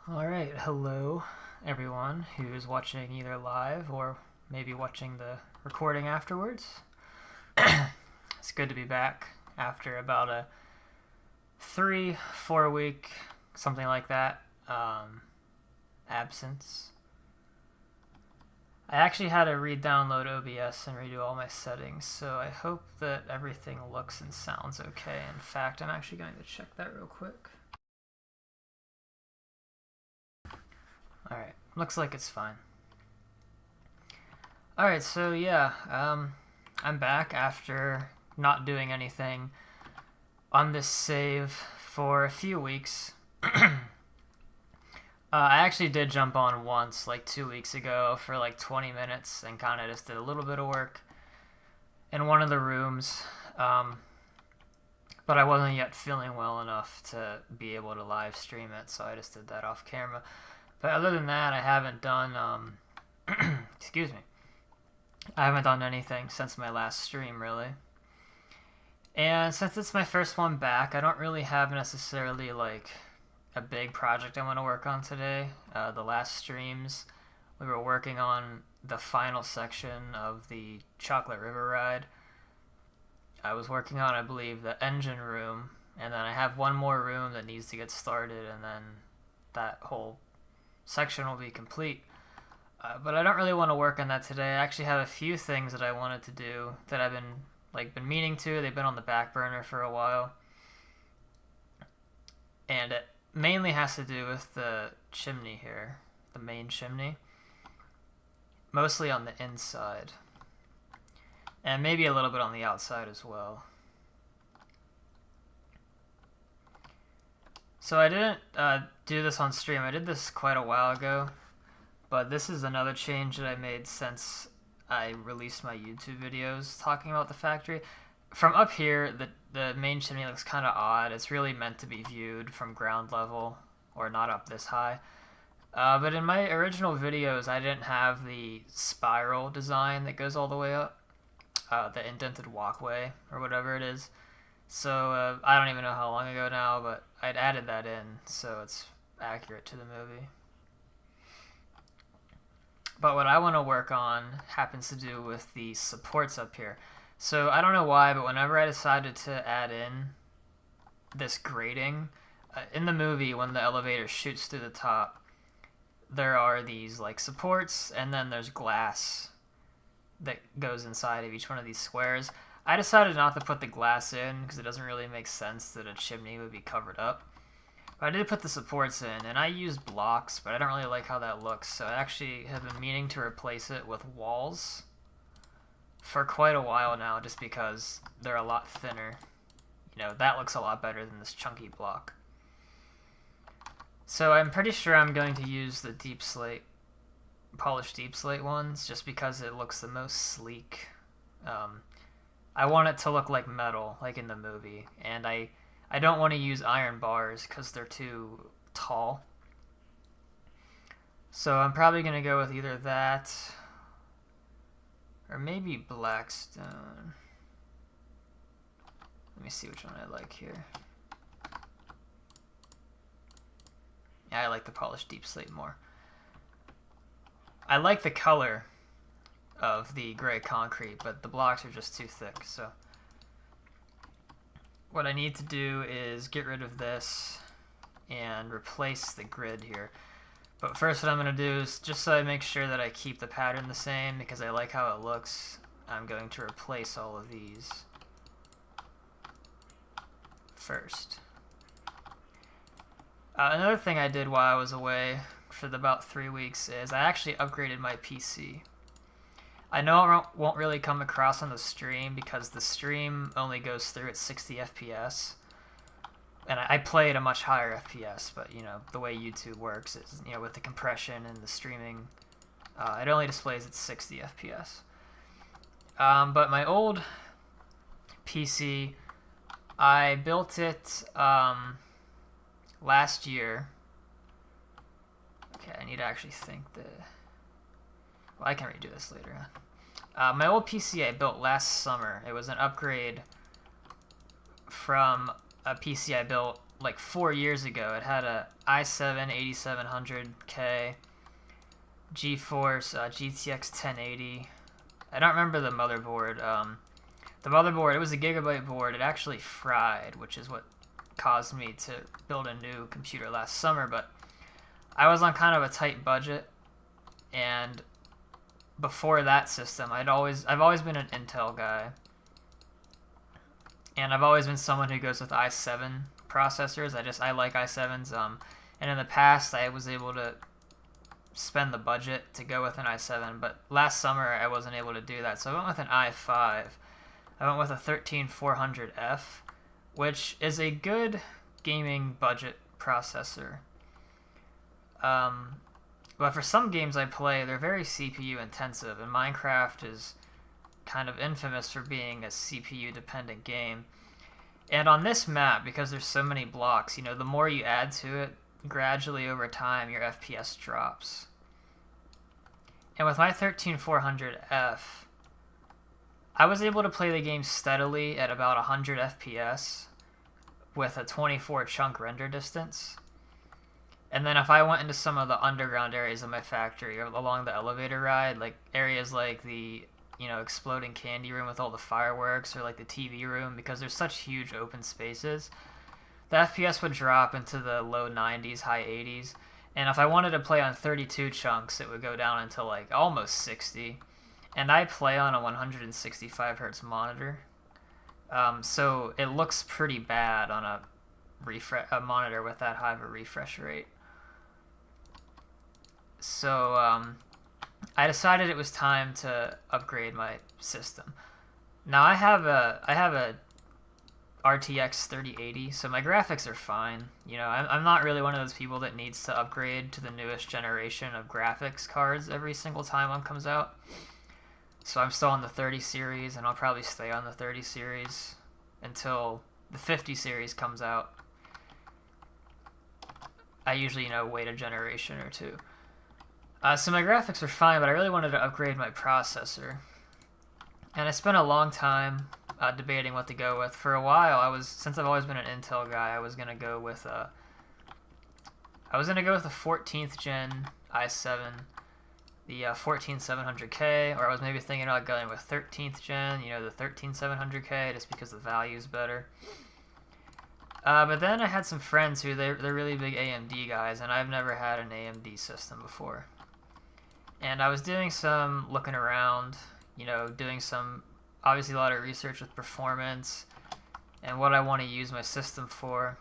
Alright, hello everyone who is watching either live or maybe watching the recording afterwards. It's good to be back after about a 3-4 week, something like that, absence. I actually had to re-download OBS and redo all my settings, so I hope that everything looks and sounds okay. In fact, I'm actually going to check that real quick. Alright, looks like it's fine. Alright, so yeah, I'm back after not doing anything on this save for a few weeks. I actually did jump on once, like 2 weeks ago, for like 20 minutes and kind of just did a little bit of work in one of the rooms. But I wasn't yet feeling well enough to be able to live stream it, so I just did that off camera. But other than that, I haven't done, excuse me, I haven't done anything since my last stream, really. And since it's my first one back, I don't really have necessarily, like, a big project I want to work on today. The last streams, we were working on the final section of the Chocolate River ride. I was working on, I believe, the engine room, and then I have one more room that needs to get started, and then that whole section will be complete. But I don't really want to work on that today. I actually have a few things that I wanted to do that I've been meaning to. They've been on the back burner for a while. And it mainly has to do with the chimney here, the main chimney. Mostly on the inside. And maybe a little bit on the outside as well. So I didn't do this on stream. I did this quite a while ago, but this is another change that I made since I released my YouTube videos talking about the factory. From up here, the main chimney looks kind of odd. It's really meant to be viewed from ground level, or not up this high. But in my original videos, I didn't have the spiral design that goes all the way up, the indented walkway, or whatever it is. So I don't even know how long ago now, but I'd added that in, so it's accurate to the movie. But what I want to work on happens to do with the supports up here. So I don't know why, but whenever I decided to add in this grating, in the movie when the elevator shoots through the top, there are these like supports, and then there's glass that goes inside of each one of these squares. I decided not to put the glass in because it doesn't really make sense that a chimney would be covered up. But I did put the supports in, and I used blocks, but I don't really like how that looks, so I actually have been meaning to replace it with walls for quite a while now, just because they're a lot thinner. You know, that looks a lot better than this chunky block. So I'm pretty sure I'm going to use the deep slate, polished deep slate ones, just because it looks the most sleek. I want it to look like metal, like in the movie, and I don't want to use iron bars because they're too tall. So I'm probably going to go with either that or maybe blackstone. Let me see which one I like here. Yeah, I like the polished deep slate more. I like the color of the gray concrete, but the blocks are just too thick, so what I need to do is get rid of this and replace the grid here. But first what I'm going to do is, just so I make sure that I keep the pattern the same because I like how it looks, I'm going to replace all of these first. Another thing I did while I was away for about 3 weeks is I actually upgraded my PC. I know it won't really come across on the stream because the stream only goes through at 60 FPS. And I play at a much higher FPS, but, you know, the way YouTube works is, you know, with the compression and the streaming, it only displays at 60 FPS. But my old PC, I built it last year. Okay, I need to actually think the... Well, I can redo this later on. My old PC I built last summer. It was an upgrade from a PC I built like 4 years ago. It had a i7 8700K, GeForce GTX 1080. I don't remember the motherboard. The motherboard, it was a gigabyte board. It actually fried, which is what caused me to build a new computer last summer. But I was on kind of a tight budget, and before that system, I've always been an Intel guy, and I've always been someone who goes with i7 processors. I like i7s. And in the past, I was able to spend the budget to go with an i7, but last summer I wasn't able to do that, so I went with an i5. I went with a 13400F, which is a good gaming budget processor. But for some games I play, they're very CPU intensive, and Minecraft is kind of infamous for being a CPU dependent game. And on this map, because there's so many blocks, the more you add to it, gradually over time your FPS drops. And with my 13400F, I was able to play the game steadily at about 100 FPS with a 24 chunk render distance. And then if I went into some of the underground areas of my factory or along the elevator ride, like areas like the exploding candy room with all the fireworks, or like the TV room, because there's such huge open spaces, the FPS would drop into the low 90s, high 80s. And if I wanted to play on 32 chunks, it would go down into like almost 60. And I play on a 165 hertz monitor, so it looks pretty bad on a monitor with that high of a refresh rate. So I decided it was time to upgrade my system. Now I have a RTX 3080, so my graphics are fine. I'm not really one of those people that needs to upgrade to the newest generation of graphics cards every single time one comes out. So I'm still on the 30 series, and I'll probably stay on the 30 series until the 50 series comes out. I usually, wait a generation or two. So my graphics are fine, but I really wanted to upgrade my processor. And I spent a long time debating what to go with. For a while, since I've always been an Intel guy, I was gonna go with a 14th gen i7, the 14700K, or I was maybe thinking about going with 13th gen, the 13700K, just because the value is better. But then I had some friends who they're really big AMD guys, and I've never had an AMD system before. And I was doing some looking around, doing some, obviously a lot of research with performance and what I want to use my system for.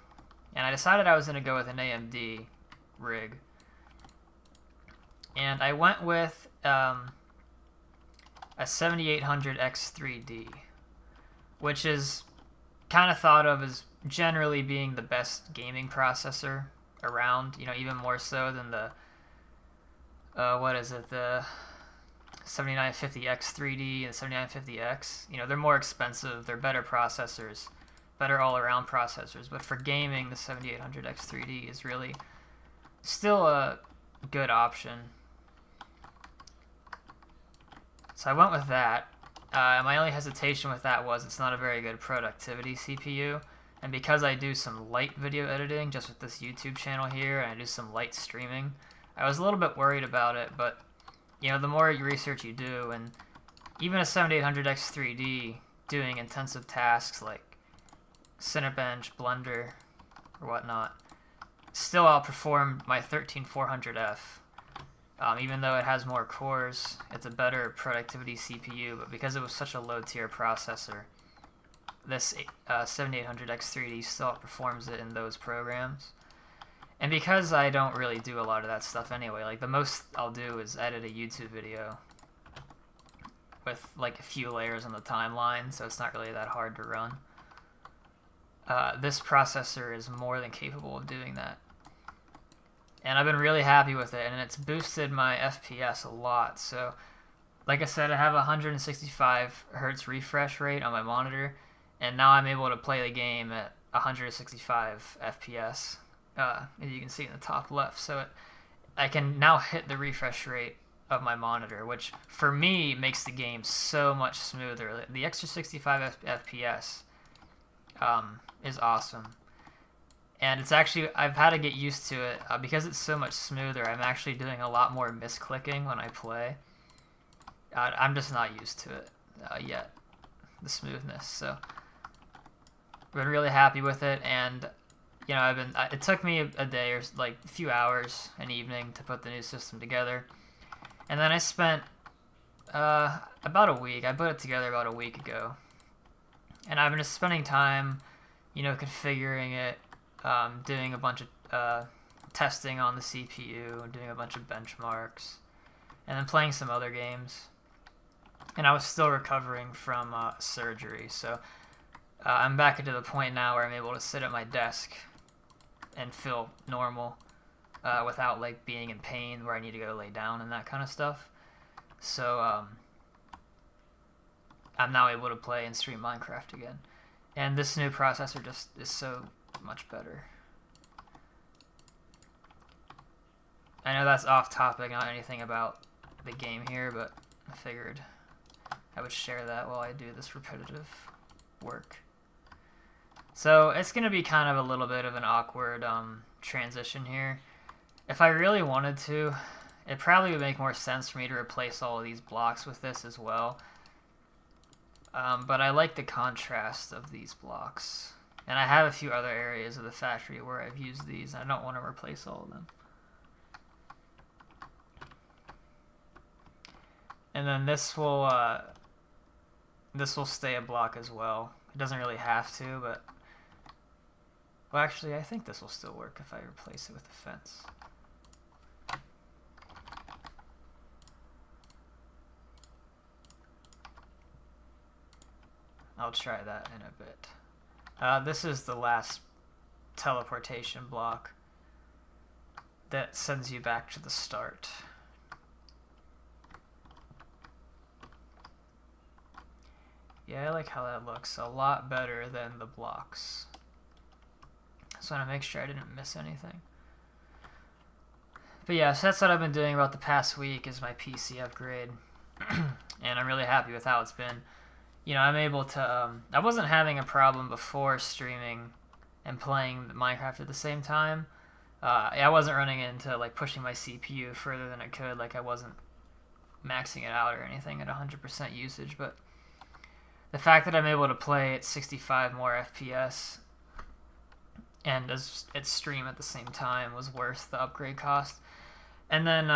And I decided I was going to go with an AMD rig. And I went with a 7800X3D, which is kind of thought of as generally being the best gaming processor around, even more so than the the 7950X3D and the 7950X. They're more expensive, they're better processors, better all-around processors, but for gaming, the 7800X3D is really still a good option. So I went with that. My only hesitation with that was it's not a very good productivity CPU, and because I do some light video editing just with this YouTube channel here, and I do some light streaming, I was a little bit worried about it. But the more research you do, and even a 7800X3D doing intensive tasks like Cinebench, Blender, or whatnot, still outperformed my 13400F. Even though it has more cores, it's a better productivity CPU, but because it was such a low-tier processor, this 7800X3D still outperforms it in those programs. And because I don't really do a lot of that stuff anyway, like the most I'll do is edit a YouTube video with like a few layers on the timeline, so it's not really that hard to run. This processor is more than capable of doing that. And I've been really happy with it, and it's boosted my FPS a lot. So, like I said, I have a 165 hertz refresh rate on my monitor, and now I'm able to play the game at 165 FPS, as you can see in the top left. So I can now hit the refresh rate of my monitor, which for me makes the game so much smoother. The extra 65 FPS is awesome. And it's actually, I've had to get used to it because it's so much smoother. I'm actually doing a lot more misclicking when I play. I'm just not used to it yet, the smoothness. So I've been really happy with it, and you know, it took me a day or like a few hours, an evening, to put the new system together, and then I spent about a week. I put it together about a week ago, and I've been just spending time, you know, configuring it, doing a bunch of testing on the CPU, doing a bunch of benchmarks, and then playing some other games. And I was still recovering from surgery, so I'm back into the point now where I'm able to sit at my desk and feel normal without like being in pain where I need to go lay down and that kind of stuff. So I'm now able to play and stream Minecraft again. And this new processor just is so much better. I know that's off topic, not anything about the game here, but I figured I would share that while I do this repetitive work. So it's going to be kind of a little bit of an awkward transition here. If I really wanted to, it probably would make more sense for me to replace all of these blocks with this as well. But I like the contrast of these blocks. And I have a few other areas of the factory where I've used these. I don't want to replace all of them. And then this will stay a block as well. It doesn't really have to, but well, actually, I think this will still work if I replace it with a fence. I'll try that in a bit. This is the last teleportation block that sends you back to the start. Yeah, I like how that looks a lot better than the blocks. So I want to make sure I didn't miss anything. But yeah, so that's what I've been doing about the past week is my PC upgrade. And I'm really happy with how it's been. You know, I'm able to, I wasn't having a problem before streaming and playing Minecraft at the same time. I wasn't running into, like, pushing my CPU further than it could. Like, I wasn't maxing it out or anything at 100% usage. But the fact that I'm able to play at 65 more FPS and at stream at the same time was worth the upgrade cost. And then,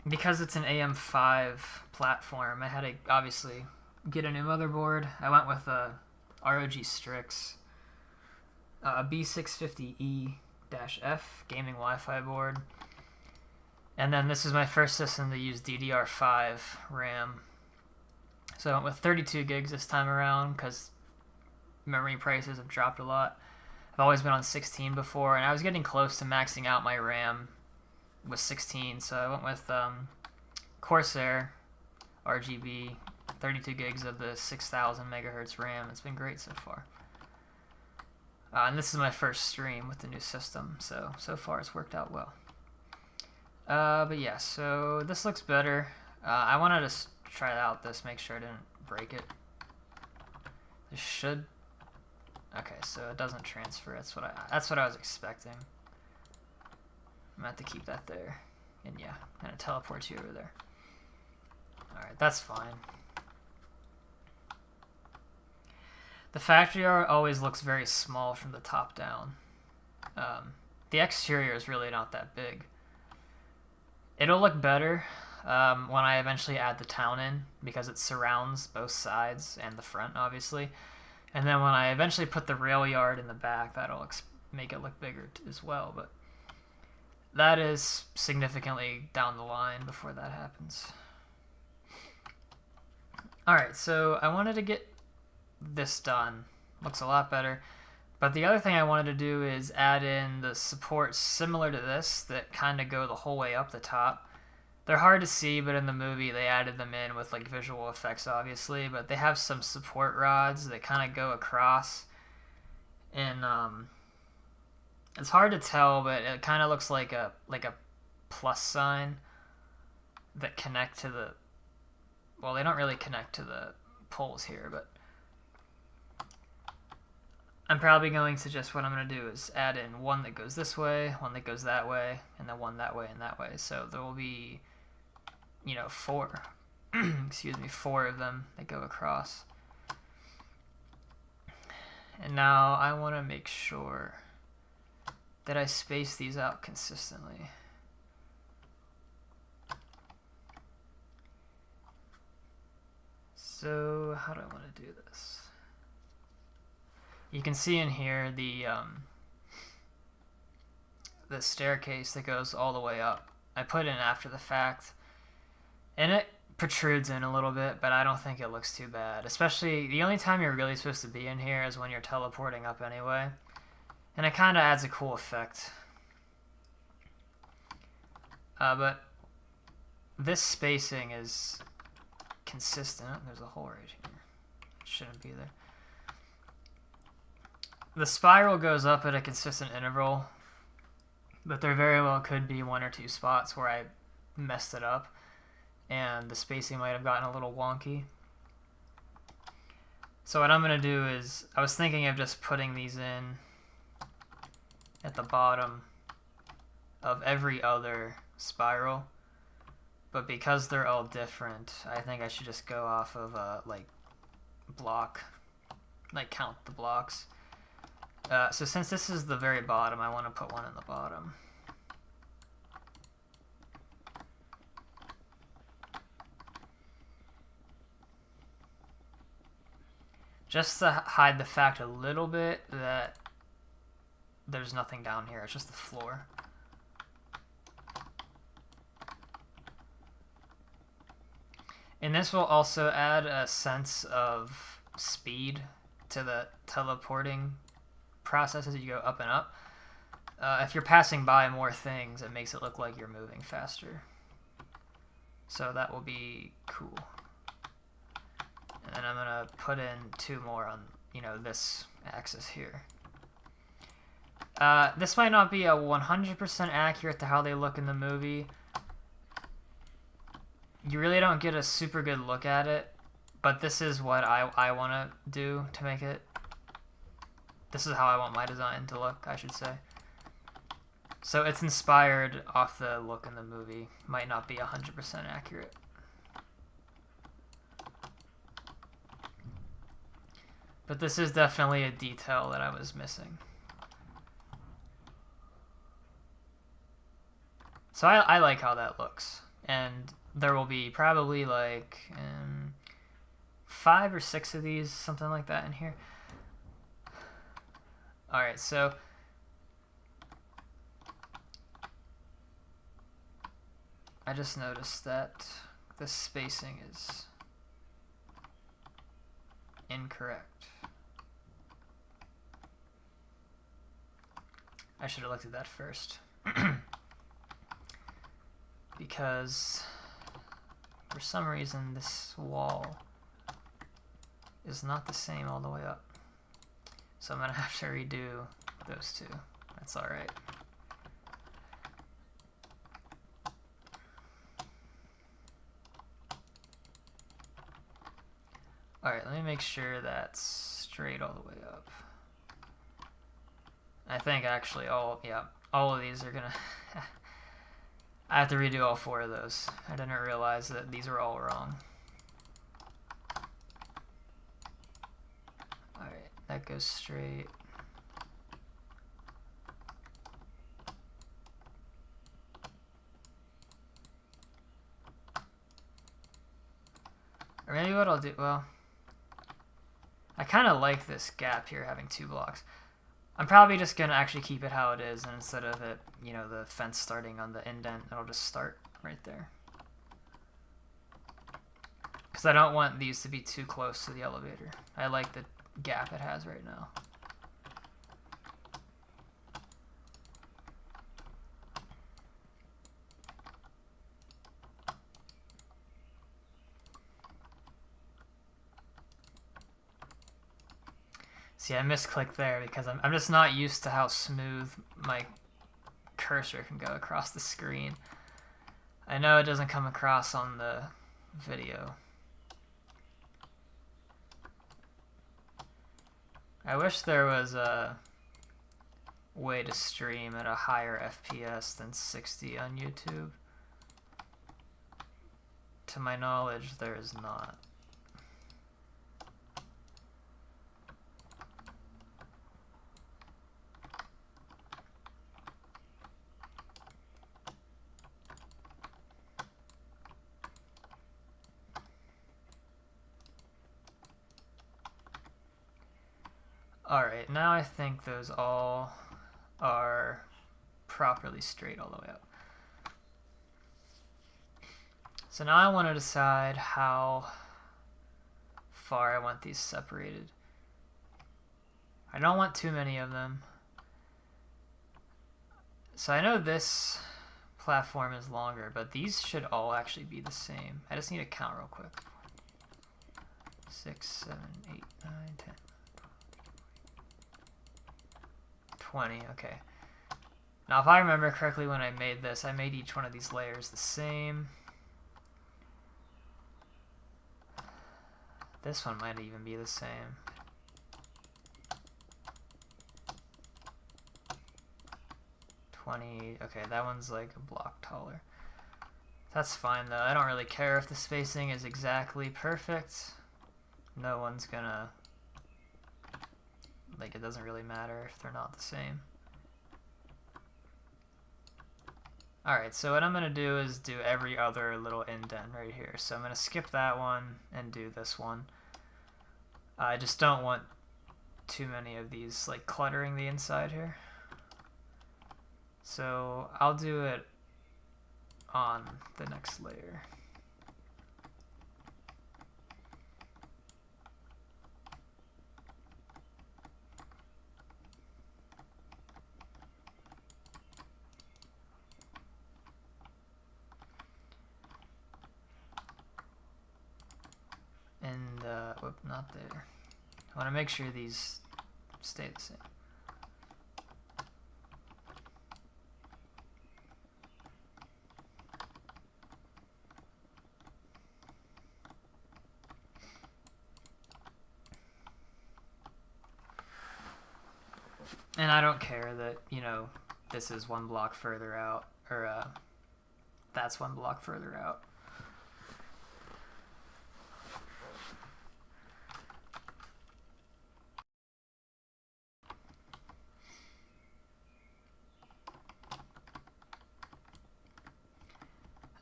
because it's an AM5 platform, I had to, obviously, get a new motherboard. I went with a ROG Strix B650E-F gaming Wi-Fi board. And then this is my first system to use DDR5 RAM. So I went with 32 gigs this time around because memory prices have dropped a lot. I've always been on 16 before, and I was getting close to maxing out my RAM with 16, so I went with Corsair RGB, 32 gigs of the 6,000 megahertz RAM. It's been great so far. And this is my first stream with the new system, so far it's worked out well. But yeah, so this looks better. I wanted to try out this, make sure I didn't break it. This should... Okay, so it doesn't transfer. That's what I was expecting. I'm gonna have to keep that there. And yeah, and it teleports you over there. Alright, that's fine. The factory art always looks very small from the top down. The exterior is really not that big. It'll look better when I eventually add the town in, because it surrounds both sides and the front, obviously. And then when I eventually put the rail yard in the back, that'll make it look bigger as well. But that is significantly down the line before that happens. Alright, so I wanted to get this done. Looks a lot better. But the other thing I wanted to do is add in the supports similar to this that kind of go the whole way up the top. They're hard to see, but in the movie they added them in with like visual effects, obviously. But they have some support rods that kind of go across, and it's hard to tell, but it kind of looks like a plus sign that connect to the. Well, they don't really connect to the poles here, but I'm probably going to just, what I'm going to do is add in one that goes this way, one that goes that way, and then one that way and that way. So there will be, you know, four, excuse me, four of them that go across. And now I want to make sure that I space these out consistently. So how do I want to do this? You can see in here the staircase that goes all the way up. I put in after the fact, and it protrudes in a little bit, but I don't think it looks too bad. Especially, the only time you're really supposed to be in here is when you're teleporting up anyway. And it kind of adds a cool effect. But this spacing is consistent. There's a hole right here. It shouldn't be there. The spiral goes up at a consistent interval, but there very well could be one or two spots where I messed it up and the spacing might have gotten a little wonky. So what I'm going to do is, I was thinking of just putting these in at the bottom of every other spiral, but because they're all different, I think I should just go off of like block, like count the blocks. So since this is the very bottom, I want to put one in the bottom. Just to hide the fact a little bit that there's nothing down here, it's just the floor. And this will also add a sense of speed to the teleporting process as you go up and up. If you're passing by more things, it makes it look like you're moving faster. So that will be cool. And then I'm gonna put in two more on, you know, this axis here. This might not be a 100% accurate to how they look in the movie. You really don't get a super good look at it, but this is what I want to do to make it. This is how I want my design to look, I should say. So it's inspired off the look in the movie. Might not be 100% accurate. But this is definitely a detail that I was missing. So I like how that looks. And there will be probably like 5 or 6 of these, something like that in here. Alright, so I just noticed that the spacing is incorrect. I should have looked at that first. Because for some reason this wall is not the same all the way up. So I'm gonna have to redo those two. That's alright. Alright, let me make sure that's straight all the way up. I think actually all of these are gonna I have to redo all 4 of those. I didn't realize that these were all wrong. Alright, that goes straight. Or maybe what I'll do, well, I kind of like this gap here having 2 blocks. I'm probably just going to actually keep it how it is, and instead of it, you know, the fence starting on the indent, it'll just start right there. Because I don't want these to be too close to the elevator. I like the gap it has right now. See, I misclicked there because I'm just not used to how smooth my cursor can go across the screen. I know it doesn't come across on the video. I wish there was a way to stream at a higher FPS than 60 on YouTube. To my knowledge, there is not. Alright, now I think those all are properly straight all the way up. So now I want to decide how far I want these separated. I don't want too many of them. So I know this platform is longer, but these should all actually be the same. I just need to count real quick. 6, 7, 8, 9, 10, 20, okay. Now if I remember correctly when I made this, I made each one of these layers the same. This one might even be the same. Okay, that one's like a block taller. That's fine though. I don't really care if the spacing is exactly perfect. No one's gonna, like, it doesn't really matter if they're not the same. Alright, so what I'm gonna do is do every other little indent right here. So I'm gonna skip that one and do this one. I just don't want too many of these like cluttering the inside here. So I'll do it on the next layer. And, whoop, not there. I want to make sure these stay the same. And I don't care that, you know, this is one block further out, or that's one block further out.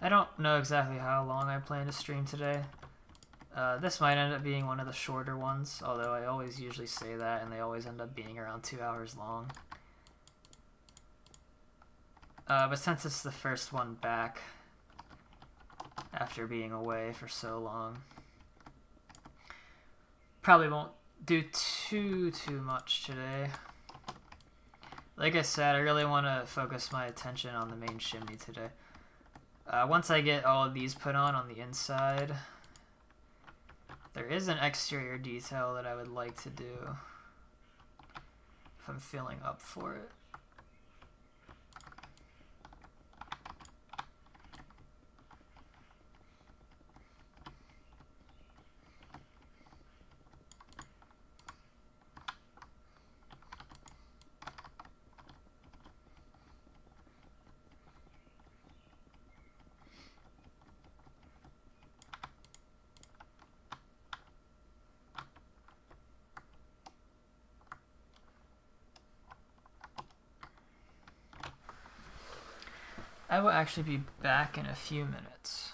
I don't know exactly how long I plan to stream today. This might end up being one of the shorter ones, although I always usually say that and they always end up being around 2 hours long. But since it's the first one back after being away for so long, probably won't do too much today. Like I said, I really want to focus my attention on the main chimney today. Once I get all of these put on the inside, there is an exterior detail that I would like to do if I'm feeling up for it. I will actually be back in a few minutes.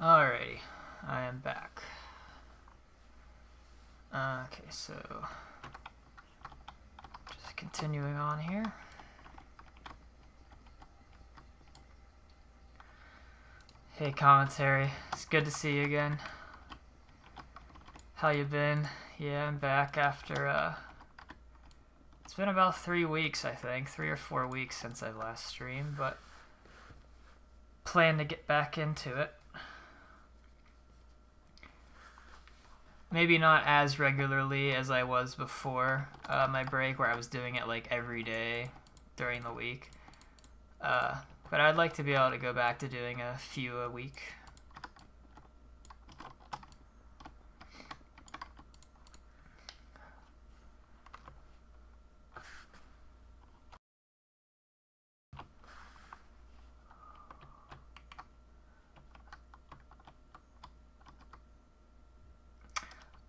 Alrighty, I am back. Okay, so just continuing on here. Hey, commentary. It's good to see you again. How you been? Yeah, I'm back after, it's been about 3 weeks, I think. 3 or 4 weeks since I last streamed, but plan to get back into it. Maybe not as regularly as I was before my break, where I was doing it like every day during the week. But I'd like to be able to go back to doing a few a week.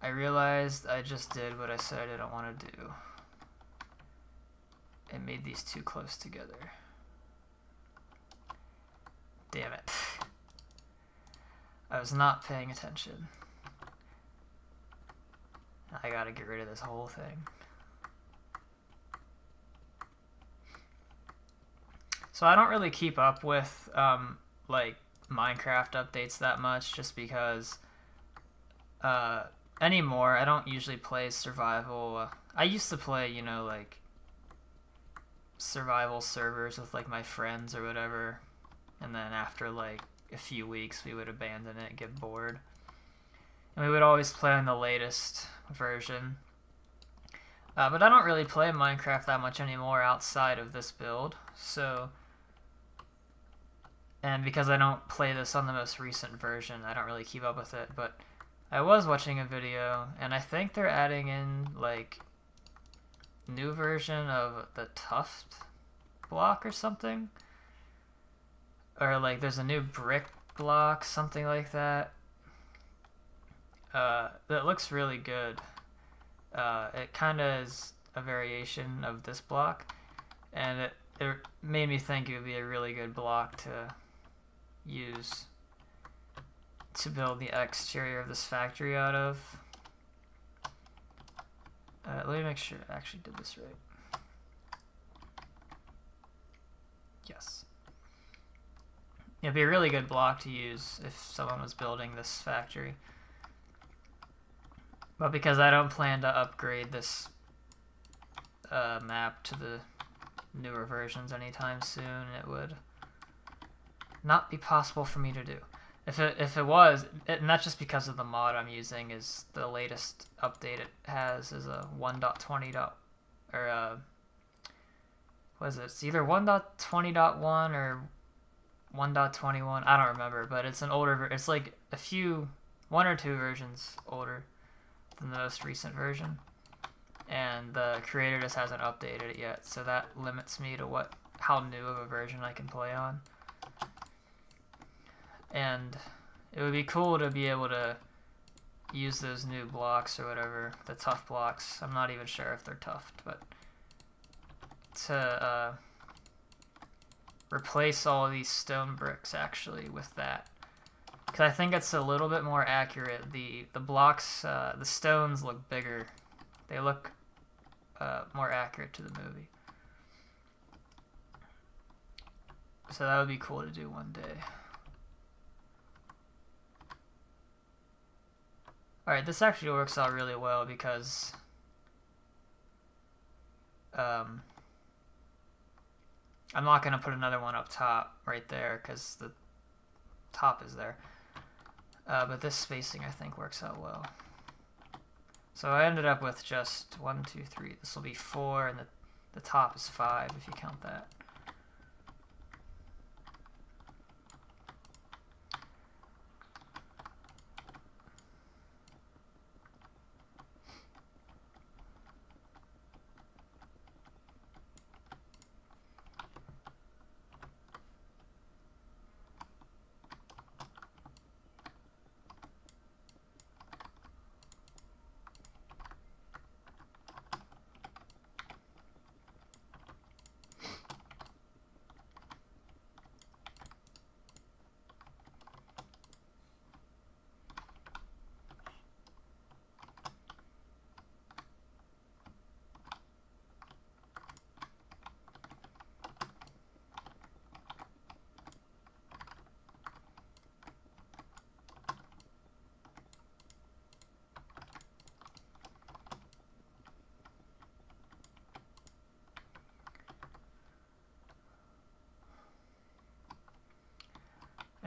I realized I just did what I said I didn't want to do. It made these too close together. Damn it. I was not paying attention. I gotta get rid of this whole thing. So I don't really keep up with like Minecraft updates that much, just because anymore I don't usually play survival. I used to play, you know, like survival servers with like my friends or whatever, and then after like a few weeks we would abandon it and get bored, and we would always play on the latest version. But I don't really play Minecraft that much anymore outside of this build, so, and because I don't play this on the most recent version, I don't really keep up with it. But I was watching a video, and I think they're adding in like new version of the tuft block or something, or like there's a new brick block, something like that. That looks really good. It kind of is a variation of this block, and it made me think it would be a really good block to use to build the exterior of this factory out of. Let me make sure I actually did this right. Yes. It'd be a really good block to use if someone was building this factory. But because I don't plan to upgrade this map to the newer versions anytime soon, it would not be possible for me to do. If it was, and that's just because of the mod I'm using, is the latest update it has is a 1.20. What is it? It's either 1.20.1 or 1.21. I don't remember, but it's an older. It's like one or two versions older than the most recent version, and the creator just hasn't updated it yet, so that limits me to how new of a version I can play on. And it would be cool to be able to use those new blocks or whatever, the tuft blocks. I'm not even sure if they're tuft, but to replace all of these stone bricks actually with that, because I think it's a little bit more accurate. The blocks, the stones look bigger. They look more accurate to the movie. So that would be cool to do one day. Alright, this actually works out really well because I'm not going to put another one up top right there because the top is there. But this spacing I think works out well. So I ended up with just 1, 2, 3. This will be 4, and the top is 5 if you count that.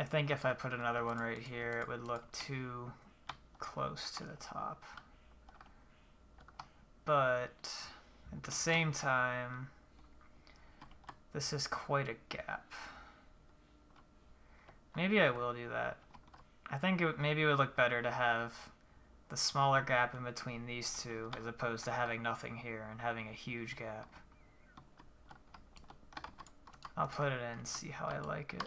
think if I put another one right here, it would look too close to the top. But at the same time, this is quite a gap. Maybe I will do that. I think maybe it would look better to have the smaller gap in between these two as opposed to having nothing here and having a huge gap. I'll put it in and see how I like it.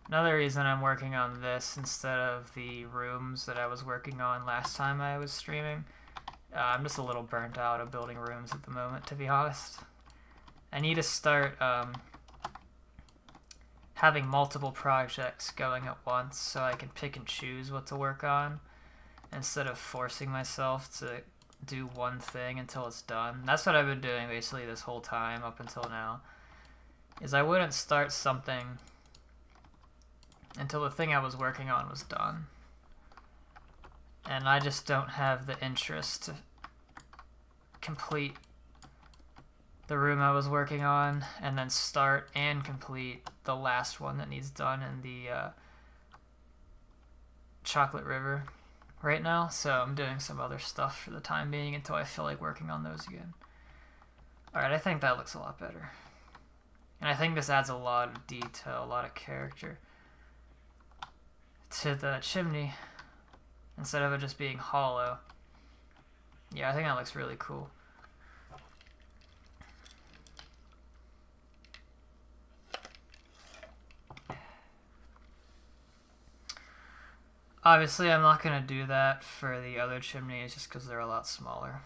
Another reason I'm working on this instead of the rooms that I was working on last time I was streaming, I'm just a little burnt out of building rooms at the moment, to be honest. I need to start having multiple projects going at once so I can pick and choose what to work on instead of forcing myself to do one thing until it's done. That's what I've been doing basically this whole time up until now, is I wouldn't start something until the thing I was working on was done. And I just don't have the interest to complete the room I was working on and then start and complete the last one that needs done in the Chocolate River right now. So I'm doing some other stuff for the time being until I feel like working on those again. Alright, I think that looks a lot better. And I think this adds a lot of detail, a lot of character to the chimney instead of it just being hollow. Yeah, I think that looks really cool. Obviously, I'm not going to do that for the other chimneys just because they're a lot smaller.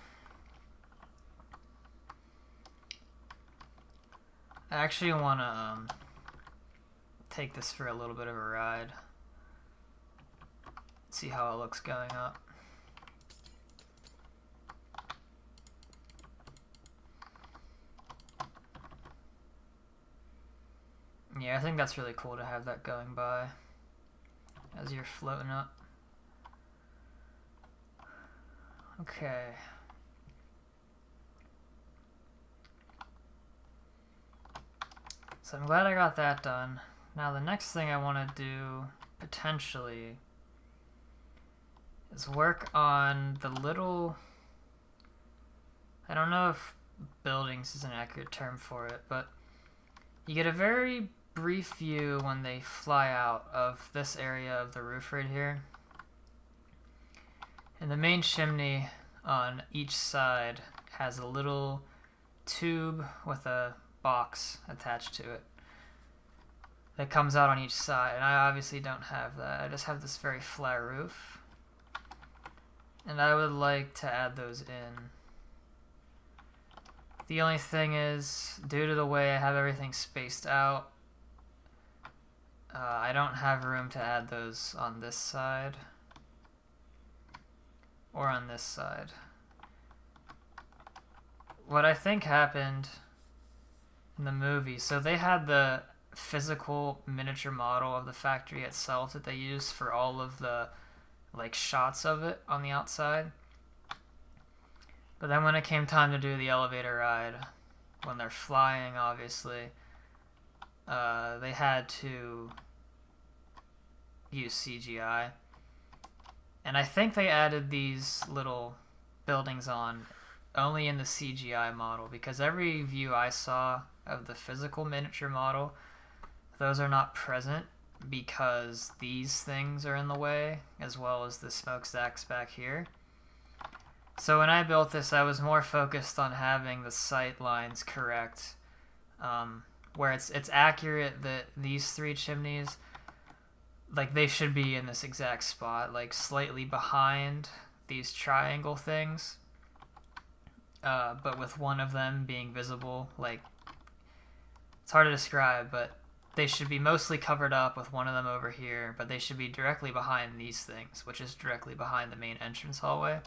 I actually want to take this for a little bit of a ride. See how it looks going up. Yeah, I think that's really cool to have that going by as you're floating up. Okay. So I'm glad I got that done. Now the next thing I want to do, potentially, is work on the little... I don't know if buildings is an accurate term for it, but you get a very brief view when they fly out of this area of the roof right here. And the main chimney on each side has a little tube with a box attached to it that comes out on each side, and I obviously don't have that. I just have this very flat roof, and I would like to add those in. The only thing is, due to the way I have everything spaced out, I don't have room to add those on this side or on this side. What I think happened in the movie, so they had the physical miniature model of the factory itself that they used for all of the shots of it on the outside. But then when it came time to do the elevator ride, when they're flying, obviously, they had to use CGI. And I think they added these little buildings on only in the CGI model, because every view I saw of the physical miniature model, those are not present because these things are in the way, as well as the smokestacks back here. So when I built this, I was more focused on having the sight lines correct, where it's accurate that these three chimneys, they should be in this exact spot, slightly behind these triangle things, but with one of them being visible. It's hard to describe, but they should be mostly covered up with one of them over here, but they should be directly behind these things, which is directly behind the main entrance hallway.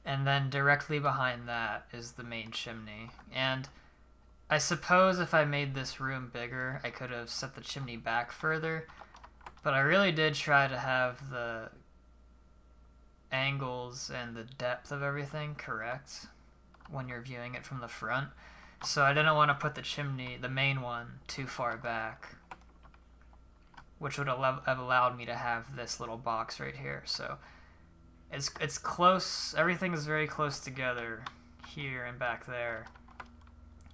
And then directly behind that is the main chimney. And I suppose if I made this room bigger, I could have set the chimney back further, but I really did try to have the angles and the depth of everything correct when you're viewing it from the front. So I didn't want to put the chimney, the main one, too far back, which would have allowed me to have this little box right here. So it's close, everything is very close together here and back there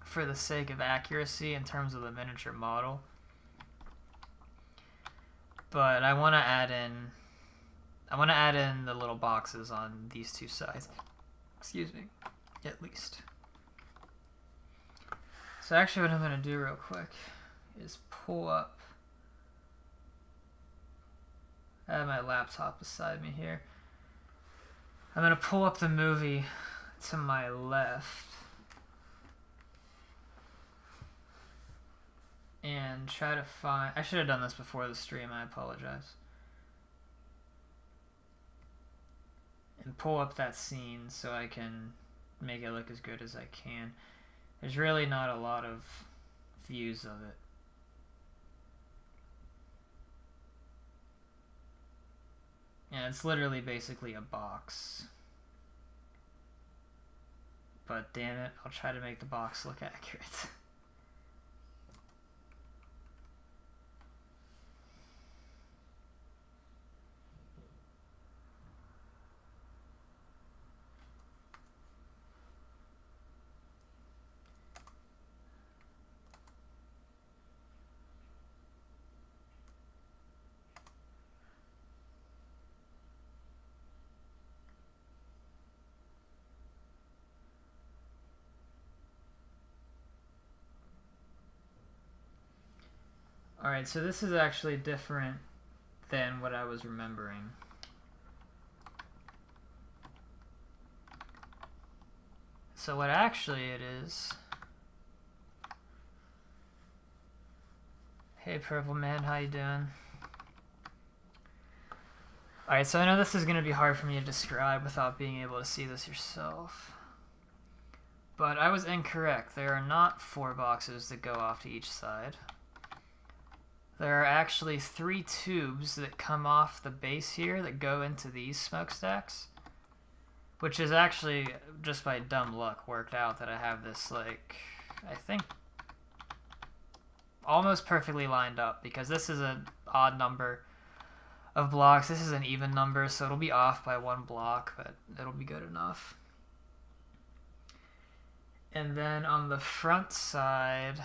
for the sake of accuracy in terms of the miniature model. But I want to add in the little boxes on these two sides. Excuse me, at least. So actually what I'm going to do real quick is pull up. I have my laptop beside me here. I'm going to pull up the movie to my left and try to find... I should have done this before the stream, I apologize. And pull up that scene so I can make it look as good as I can. There's really not a lot of views of it. Yeah, it's literally basically a box. But damn it, I'll try to make the box look accurate. Alright, so this is actually different than what I was remembering. So what actually it is... Hey Purple Man, how you doing? Alright, so I know this is going to be hard for me to describe without being able to see this yourself. But I was incorrect. There are not 4 boxes that go off to each side. There are actually 3 tubes that come off the base here that go into these smokestacks, which is actually, just by dumb luck, worked out that I have this, like, I think, almost perfectly lined up, because this is an odd number of blocks. This is an even number, so it'll be off by 1 block, but it'll be good enough. And then on the front side...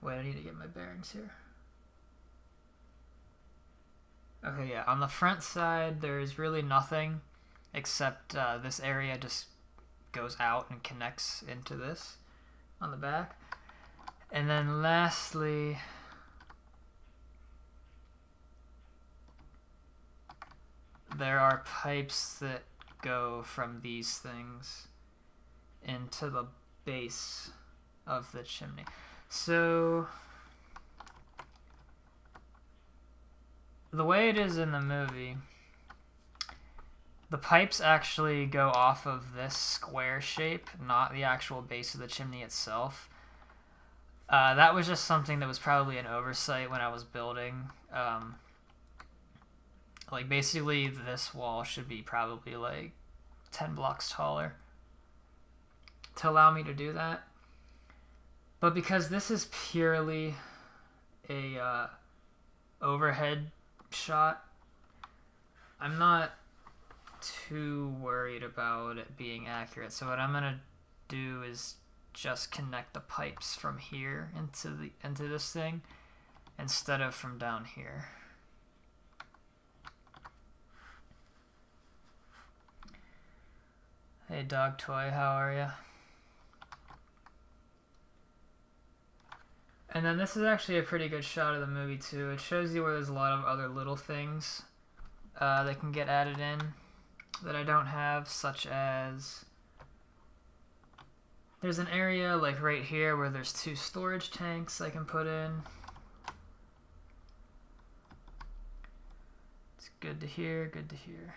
Wait, I need to get my bearings here. Okay, yeah, on the front side, there's really nothing except this area just goes out and connects into this on the back. And then lastly, there are pipes that go from these things into the base of the chimney. So, the way it is in the movie, the pipes actually go off of this square shape, not the actual base of the chimney itself. That was just something that was probably an oversight when I was building. Like, basically, this wall should be probably, like, 10 blocks taller to allow me to do that. But because this is purely a overhead shot, I'm not too worried about it being accurate. So what I'm going to do is just connect the pipes from here into this thing instead of from down here. Hey Dog Toy, how are ya? And then this is actually a pretty good shot of the movie too. It shows you where there's a lot of other little things that can get added in that I don't have, such as there's an area like right here where there's 2 storage tanks I can put in. It's good to hear, good to hear.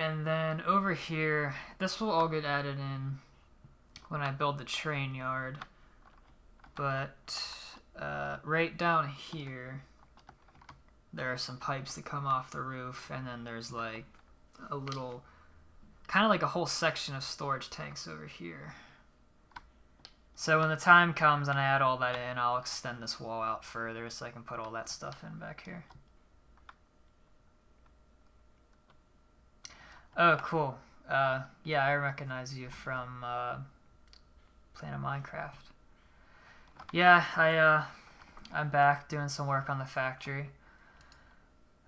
And then over here, this will all get added in when I build the train yard. But right down here, there are some pipes that come off the roof, and then there's like a little, kind of like a whole section of storage tanks over here. So when the time comes and I add all that in, I'll extend this wall out further so I can put all that stuff in back here. Oh, cool. Yeah, I recognize you from playing a Minecraft. Yeah, I'm back doing some work on the factory.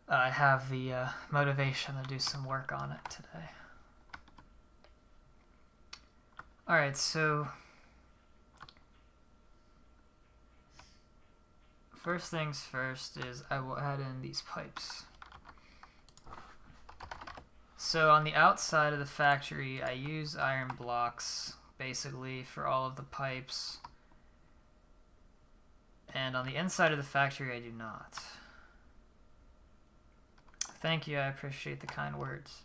I have the motivation to do some work on it today. Alright, so first things first is I will add in these pipes. So on the outside of the factory, I use iron blocks basically for all of the pipes. And on the inside of the factory, I do not. Thank you, I appreciate the kind words.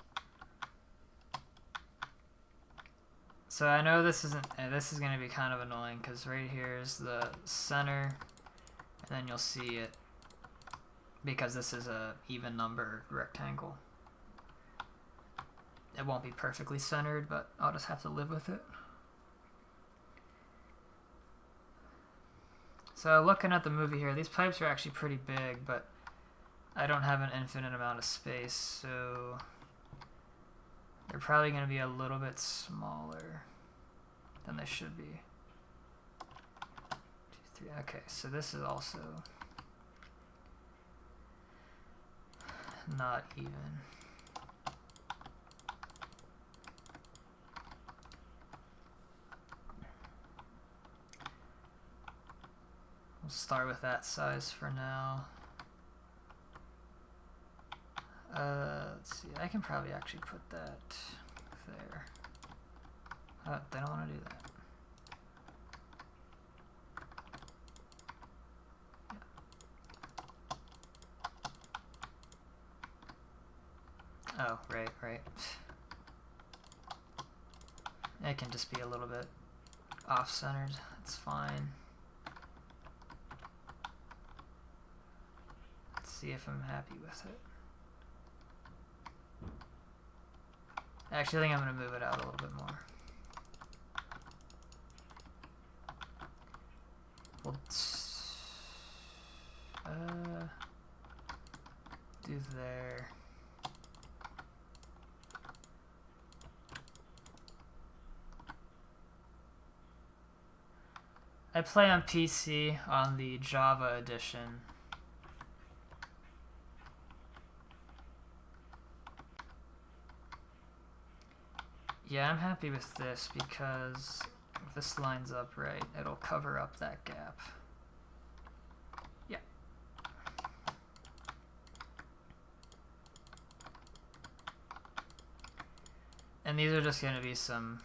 So I know this is going to be kind of annoying because right here is the center, and then you'll see it because this is a even number rectangle. It won't be perfectly centered, but I'll just have to live with it. So looking at the movie here, these pipes are actually pretty big, but I don't have an infinite amount of space, so they're probably going to be a little bit smaller than they should be. 2, 3. Okay, so this is also not even. We'll start with that size for now. Let's see, I can probably actually put that there. Oh, they don't want to do that. Oh, right. It can just be a little bit off-centered. It's fine. Let's see if I'm happy with it. Actually, I think I'm going to move it out a little bit more. We'll do there. I play on PC on the Java edition. Yeah, I'm happy with this because if this lines up right, it'll cover up that gap. Yeah. And these are just going to be some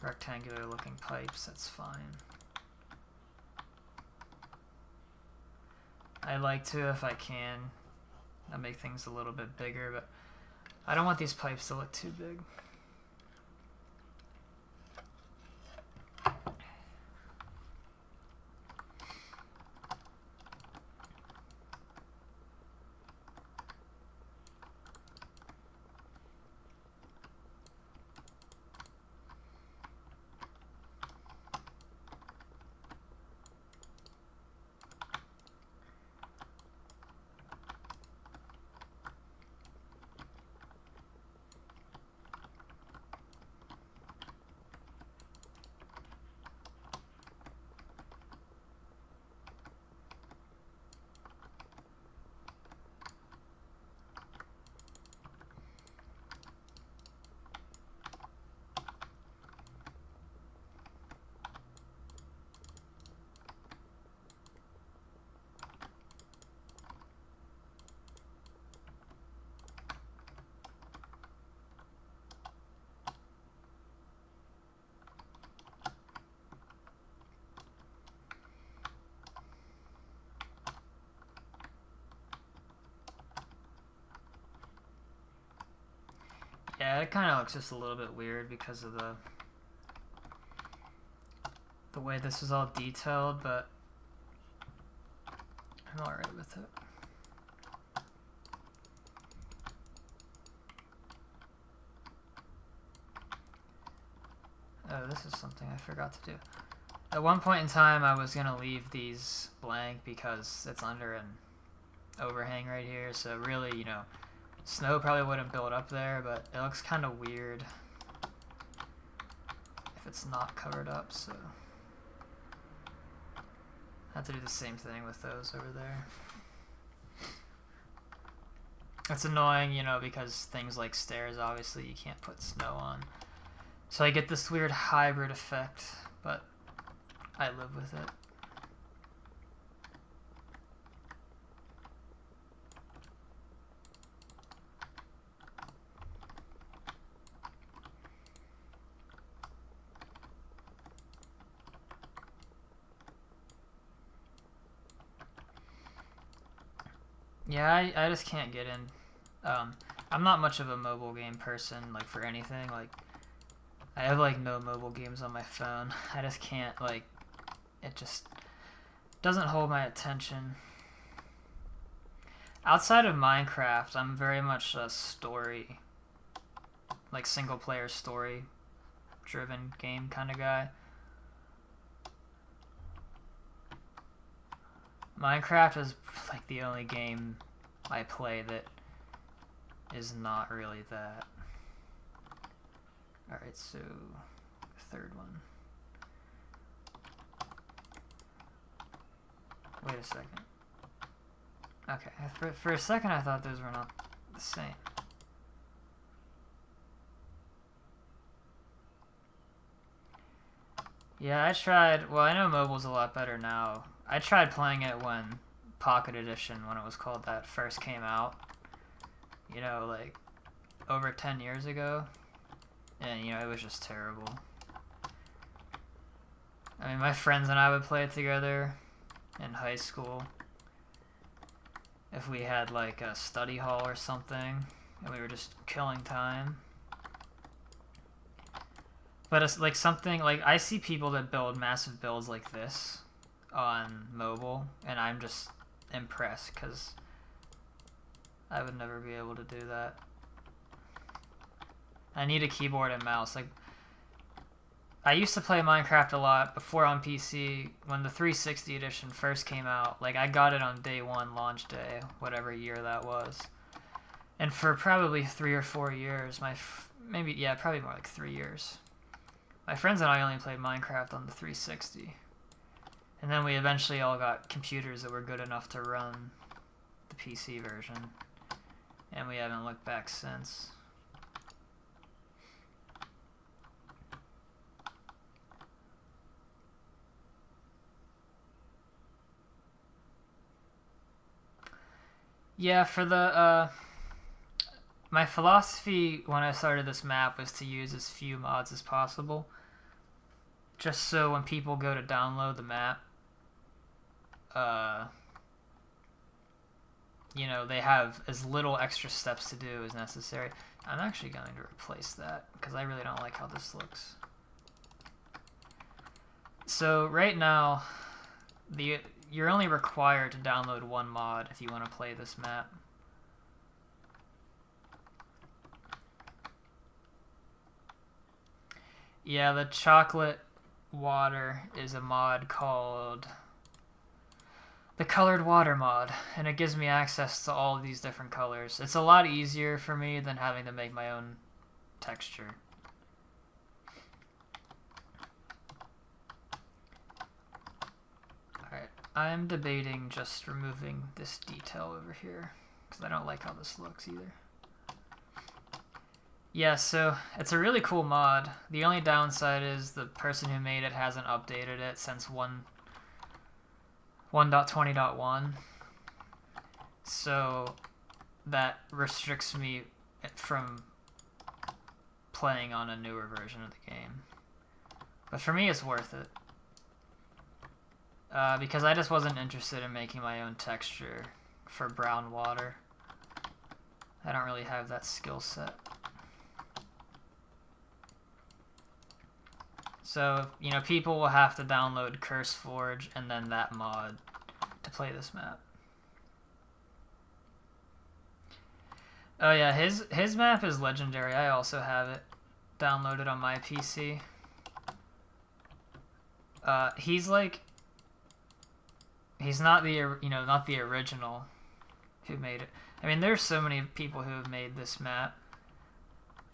rectangular looking pipes, that's fine. I like to, if I can, I'll make things a little bit bigger, but I don't want these pipes to look too big. Yeah, it kind of looks just a little bit weird because of the way this is all detailed, but I'm alright with it. Oh, this is something I forgot to do. At one point in time, I was going to leave these blank because it's under an overhang right here, so really, you know, snow probably wouldn't build up there, but it looks kind of weird if it's not covered up, so I have to do the same thing with those over there. It's annoying, you know, because things like stairs, obviously, you can't put snow on. So I get this weird hybrid effect, but I live with it. Yeah, I just can't get in. I'm not much of a mobile game person, like, for anything. Like, I have, like, no mobile games on my phone. I just can't, like, it just doesn't hold my attention. Outside of Minecraft, I'm very much a story, like, single-player story-driven game kind of guy. Minecraft is, like, the only game I play that is not really that. Alright, so third one. Wait a second. Okay, for a second I thought those were not the same. Yeah, I tried, well, I know mobile's a lot better now. I tried playing it when Pocket Edition, when it was called that, first came out. You know, like, over 10 years ago. And, you know, it was just terrible. I mean, my friends and I would play it together in high school. If we had, like, a study hall or something, and we were just killing time. But it's, like, something, like, I see people that build massive builds like this on mobile, and I'm just impressed, because I would never be able to do that. I need a keyboard and mouse. Like, I used to play Minecraft a lot before on PC when the 360 edition first came out. Like, I got it on day one, launch day, whatever year that was. And for probably 3 or 4 years, probably more like 3 years, my friends and I only played Minecraft on the 360. And then we eventually all got computers that were good enough to run the PC version. And we haven't looked back since. Yeah, for the, my philosophy when I started this map was to use as few mods as possible. Just so when people go to download the map, you know, they have as little extra steps to do as necessary. I'm actually going to replace that, because I really don't like how this looks. So, right now, you're only required to download one mod if you want to play this map. Yeah, the chocolate water is a mod called the colored water mod, and it gives me access to all of these different colors. It's a lot easier for me than having to make my own texture. Alright, I'm debating just removing this detail over here, because I don't like how this looks either. Yeah, so it's a really cool mod. The only downside is the person who made it hasn't updated it since 1.20.1. So that restricts me from playing on a newer version of the game. But for me, it's worth it. Because I just wasn't interested in making my own texture for brown water. I don't really have that skill set. So, people will have to download CurseForge and then that mod to play this map. Oh yeah, his map is legendary. I also have it downloaded on my PC. He's not the original who made it. I mean, there's so many people who have made this map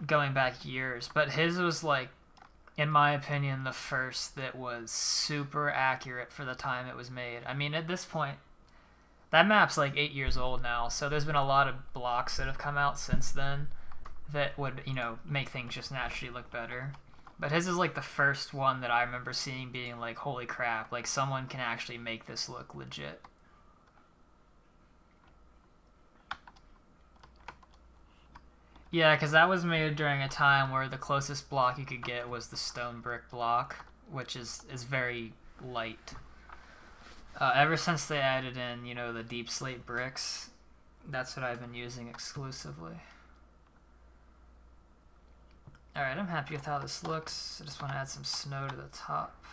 going back years, but his was in my opinion, the first that was super accurate for the time it was made. I mean, at this point, that map's 8 years old now, so there's been a lot of blocks that have come out since then that would, make things just naturally look better. But his is the first one that I remember seeing being holy crap, someone can actually make this look legit. Yeah, because that was made during a time where the closest block you could get was the stone brick block, which is very light. Ever since they added in, the deep slate bricks, that's what I've been using exclusively. Alright, I'm happy with how this looks. I just want to add some snow to the top.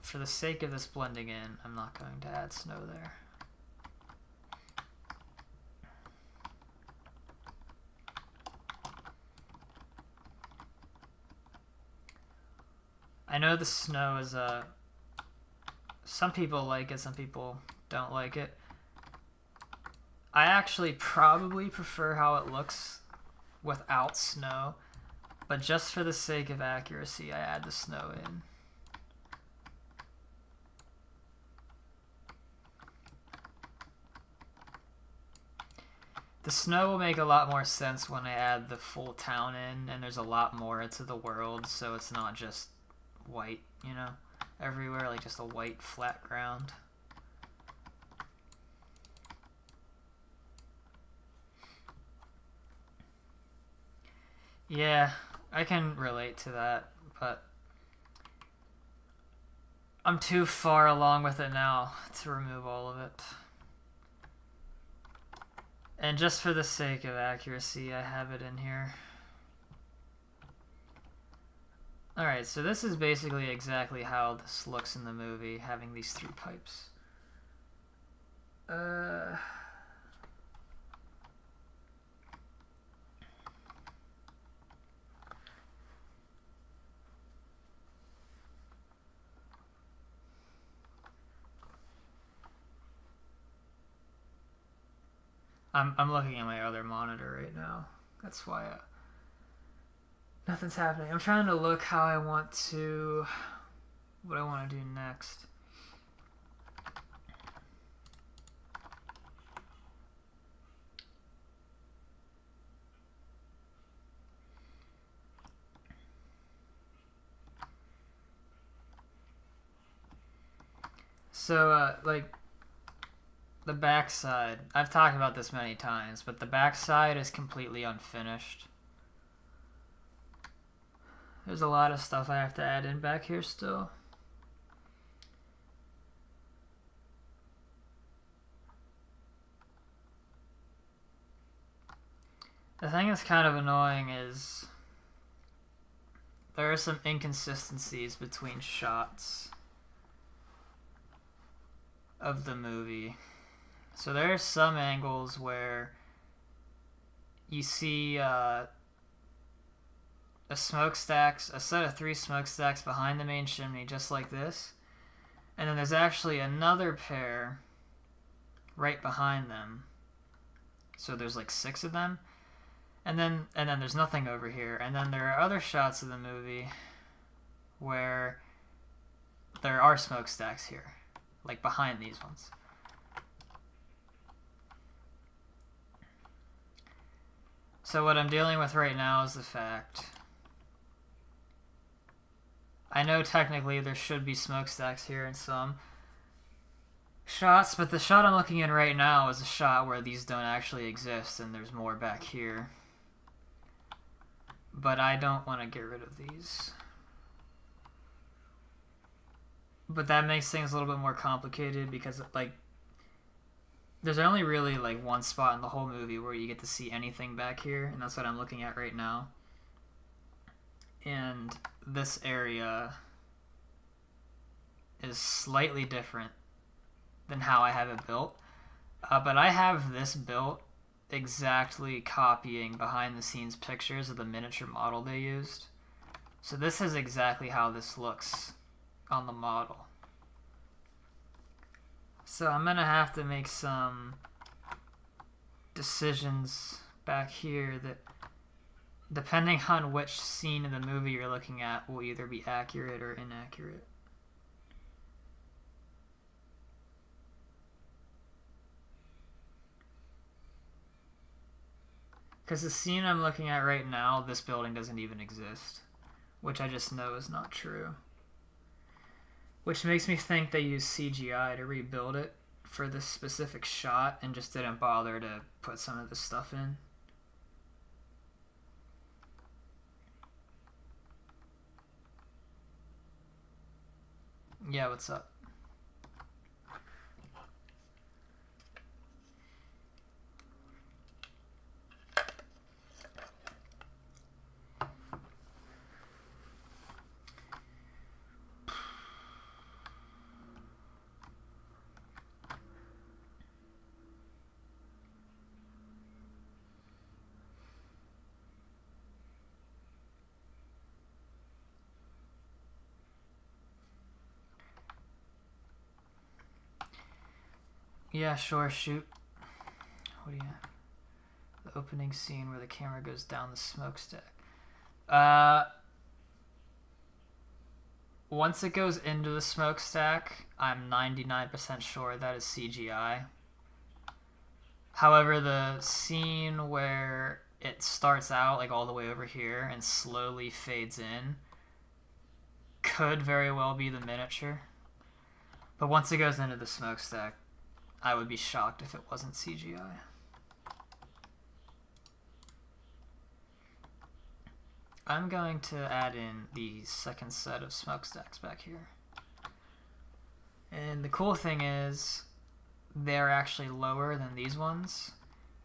For the sake of this blending in, I'm not going to add snow there. I know the snow is some people like it, some people don't like it. I actually probably prefer how it looks without snow, but just for the sake of accuracy, I add the snow in. The snow will make a lot more sense when I add the full town in, and there's a lot more to the world, so it's not just white, everywhere, just a white flat ground. Yeah, I can relate to that, but I'm too far along with it now to remove all of it. And just for the sake of accuracy, I have it in here. Alright, so this is basically exactly how this looks in the movie, having these 3 pipes. I'm looking at my other monitor right now. That's why nothing's happening. I'm trying to look what I want to do next. So, the backside, I've talked about this many times, but the backside is completely unfinished. There's a lot of stuff I have to add in back here still. The thing that's kind of annoying is there are some inconsistencies between shots of the movie. So there are some angles where you see a set of 3 smokestacks behind the main chimney, just like this. And then there's actually another pair right behind them. So there's 6 of them. And then there's nothing over here. And then there are other shots of the movie where there are smokestacks here, behind these ones. So what I'm dealing with right now is the fact, I know technically there should be smokestacks here in some shots, but the shot I'm looking in right now is a shot where these don't actually exist and there's more back here. But I don't want to get rid of these. But that makes things a little bit more complicated because there's only really like one spot in the whole movie where you get to see anything back here, and that's what I'm looking at right now. And this area is slightly different than how I have it built. But I have this built exactly copying behind the scenes pictures of the miniature model they used. So this is exactly how this looks on the model. So I'm going to have to make some decisions back here that, depending on which scene in the movie you're looking at, will either be accurate or inaccurate. Because the scene I'm looking at right now, this building doesn't even exist, which I just know is not true. Which makes me think they used CGI to rebuild it for this specific shot and just didn't bother to put some of this stuff in. Yeah, what's up? Yeah, sure, shoot. What do you have? The opening scene where the camera goes down the smokestack. Once it goes into the smokestack, I'm 99% sure that is CGI. However, the scene where it starts out like all the way over here and slowly fades in could very well be the miniature. But once it goes into the smokestack, I would be shocked if it wasn't CGI. I'm going to add in the second set of smokestacks back here. And the cool thing is, they're actually lower than these ones.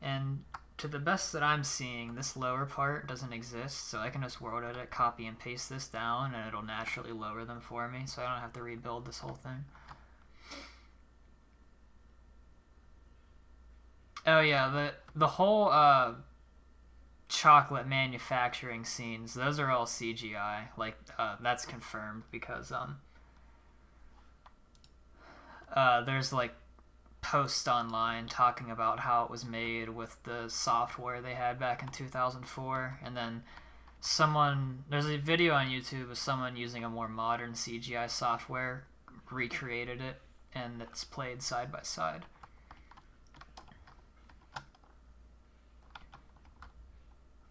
And to the best that I'm seeing, this lower part doesn't exist, so I can just world edit, copy and paste this down, and it'll naturally lower them for me, so I don't have to rebuild this whole thing. Oh yeah, the whole chocolate manufacturing scenes, those are all CGI. Like that's confirmed because there's like posts online talking about how it was made with the software they had back in 2004, and then there's a video on YouTube of someone using a more modern CGI software recreated it, and it's played side by side.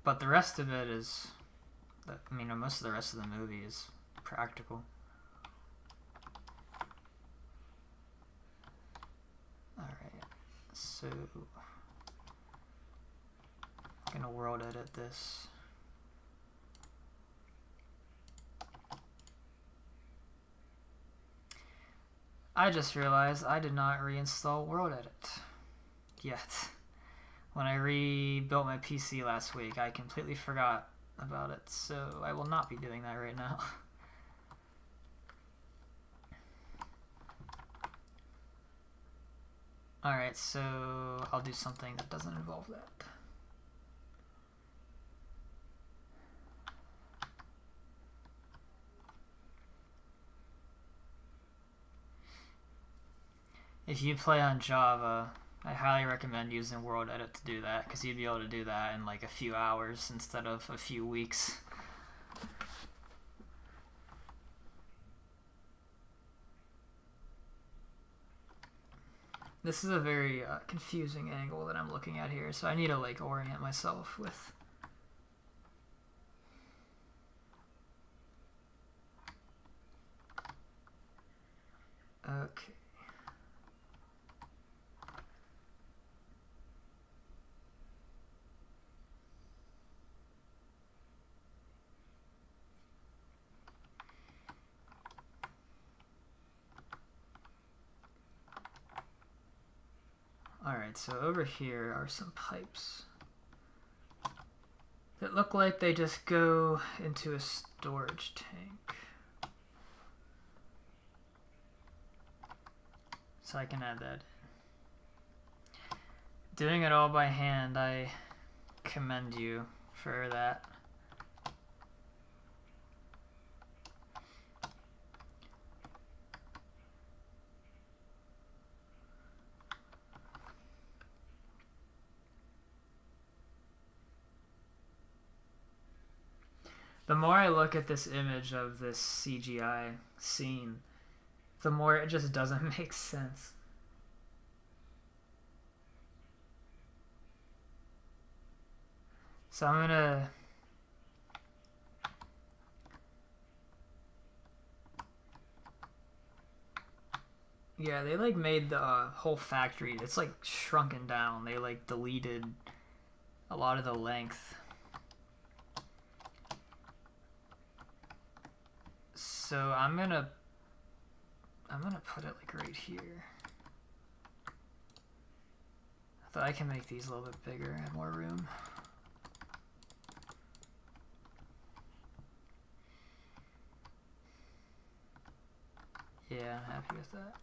But the rest of it is, I mean, most of the rest of the movie is practical. Alright, so I'm gonna world edit this. I just realized I did not reinstall World Edit yet. When I rebuilt my PC last week, I completely forgot about it, so I will not be doing that right now. Alright, so I'll do something that doesn't involve that. If you play on Java, I highly recommend using World Edit to do that, because you'd be able to do that in like a few hours instead of a few weeks. This is a very confusing angle that I'm looking at here, so I need to like orient myself with. Okay. Alright, so over here are some pipes that look like they just go into a storage tank. So I can add that in. Doing it all by hand, I commend you for that. The more I look at this image of this CGI scene, the more it just doesn't make sense. So I'm gonna yeah, they like made the whole factory, it's like shrunken down. They like deleted a lot of the length. So I'm gonna put it like right here. I thought I can make these a little bit bigger and more room. Yeah, I'm happy with that.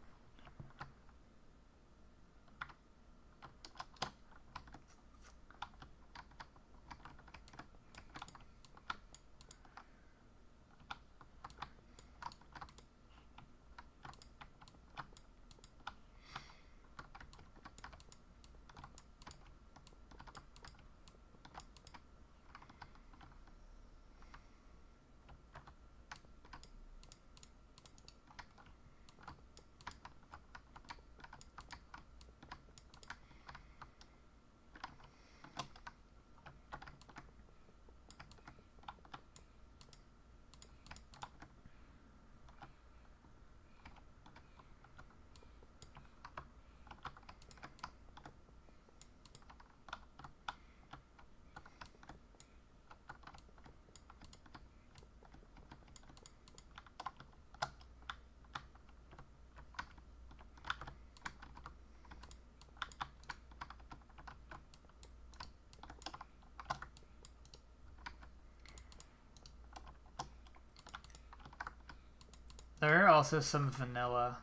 There are also some vanilla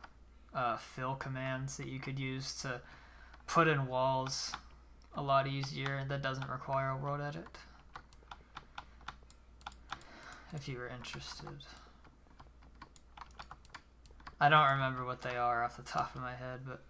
fill commands that you could use to put in walls a lot easier that doesn't require a world edit, if you were interested. I don't remember what they are off the top of my head, but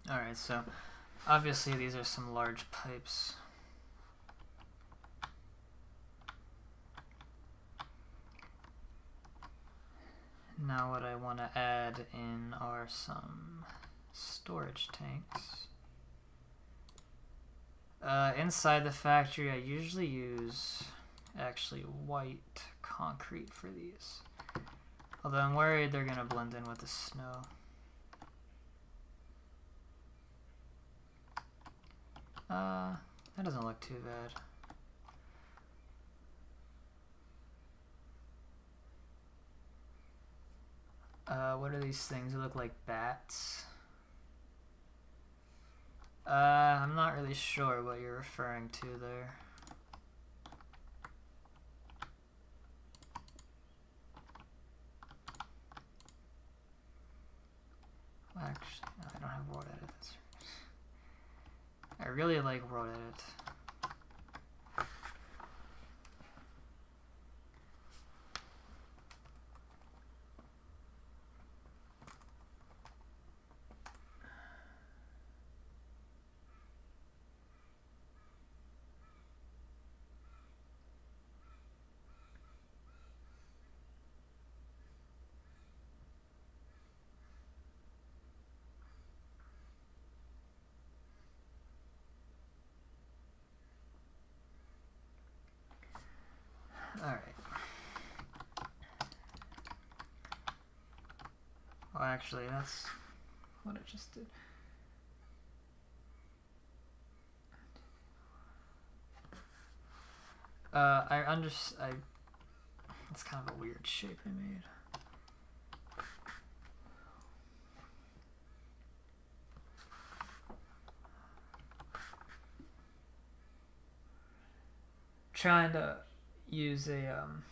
alright, so obviously these are some large pipes. Now what I want to add in are some storage tanks. Inside the factory I usually use actually white concrete for these. Although I'm worried they're going to blend in with the snow. That doesn't look too bad. What are these things? They look like bats. I'm not really sure what you're referring to there. Actually, no, I don't have world edit. I really like world edit. Alright. Well, actually, that's what I just did. It's kind of a weird shape I made. Trying to use I'm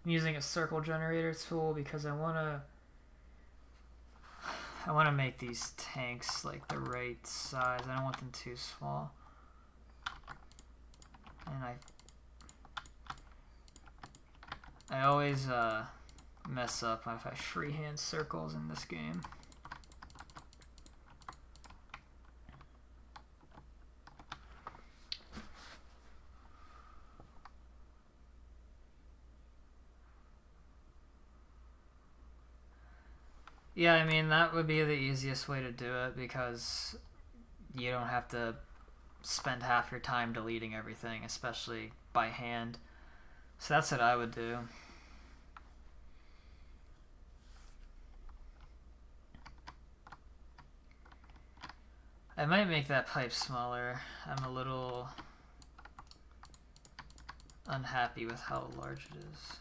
using a circle generator tool because I wanna make these tanks like the right size. I don't want them too small. And I always mess up if I freehand circles in this game. Yeah, I mean, that would be the easiest way to do it because you don't have to spend half your time deleting everything, especially by hand. So that's what I would do. I might make that pipe smaller. I'm a little unhappy with how large it is.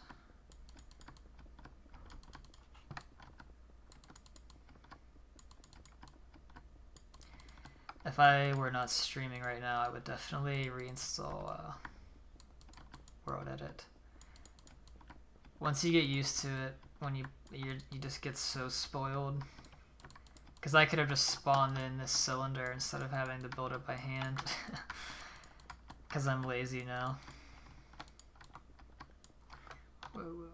If I were not streaming right now, I would definitely reinstall World Edit. Once you get used to it, when you just get so spoiled. Because I could have just spawned in this cylinder instead of having to build it by hand. Because I'm lazy now. Whoa, whoa, whoa.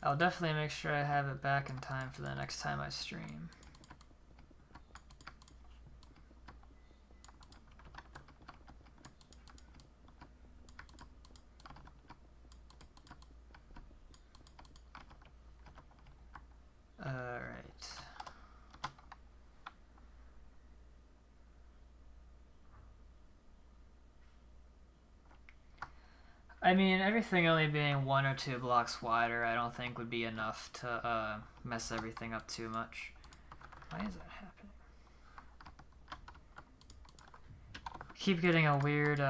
I'll definitely make sure I have it back in time for the next time I stream. Alright. I mean, everything only being 1 or 2 blocks wider, I don't think would be enough to mess everything up too much. Why is that happening? Keep getting a weird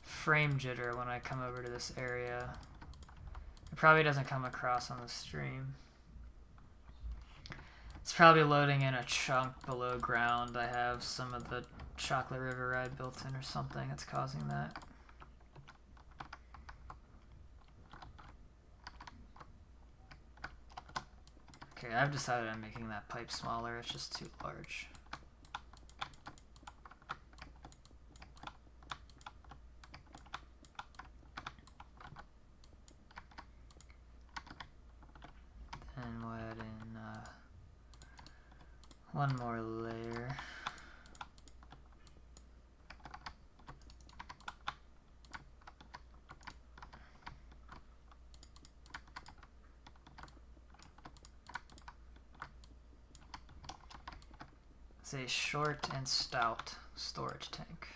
frame jitter when I come over to this area. It probably doesn't come across on the stream. It's probably loading in a chunk below ground. I have some of the Chocolate River Ride built in or something that's causing that. Okay, I've decided I'm making that pipe smaller. It's just too large. And we'll add in one more layer. It's a short and stout storage tank.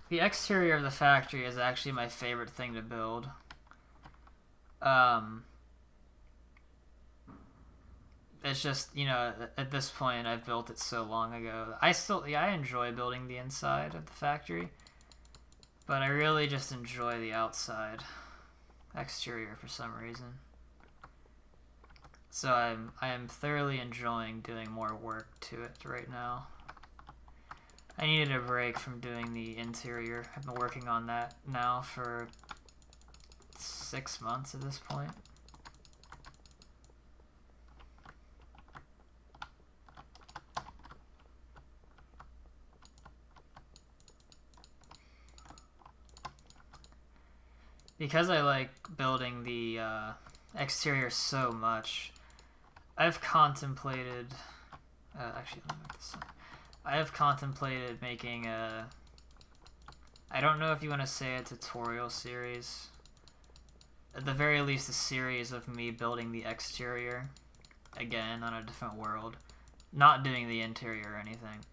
The exterior of the factory is actually my favorite thing to build. It's just, you know, at this point I've built it so long ago. I enjoy building the inside of the factory, but I really just enjoy the outside exterior for some reason. So I am thoroughly enjoying doing more work to it right now. I needed a break from doing the interior. I've been working on that now for 6 months at this point. Because I like building the exterior so much, I've contemplated... actually, let me make this up. I have contemplated making a... I don't know if you want to say a tutorial series. At the very least, a series of me building the exterior. Again, on a different world. Not doing the interior or anything.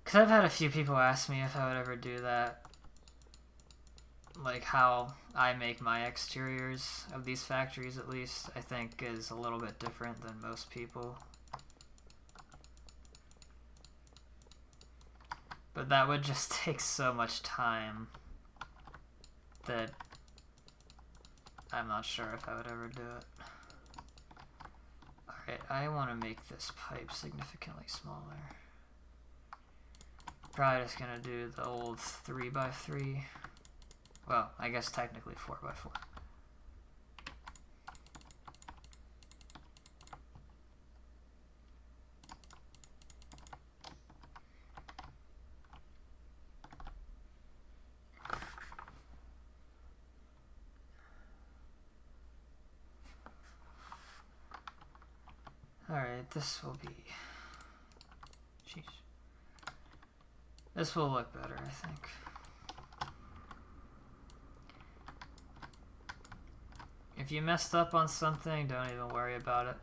Because I've had a few people ask me if I would ever do that. Like how I make my exteriors of these factories, at least, I think is a little bit different than most people. But that would just take so much time that I'm not sure if I would ever do it. Alright, I want to make this pipe significantly smaller. Probably just gonna do the old 3x3. Well, I guess technically 4x4. Alright, this will be... Jeez. This will look better, I think. If you messed up on something, don't even worry about it.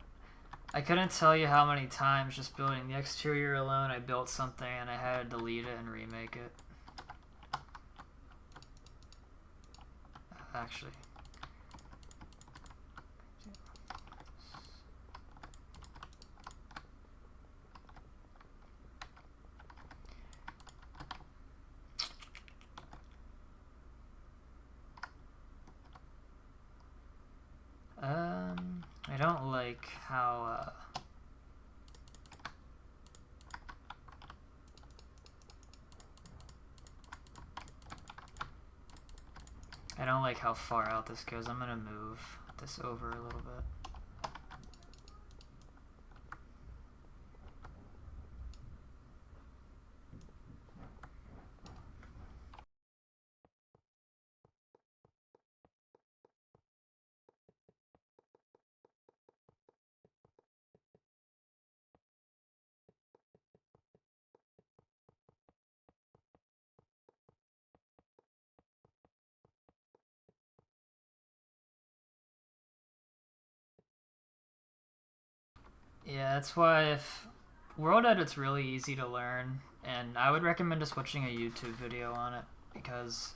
I couldn't tell you how many times just building the exterior alone, I built something and I had to delete it and remake it. Actually. I don't like how, I don't like how far out this goes. I'm gonna move this over a little bit. Yeah, that's why if World Edit's really easy to learn, and I would recommend just watching a YouTube video on it, because,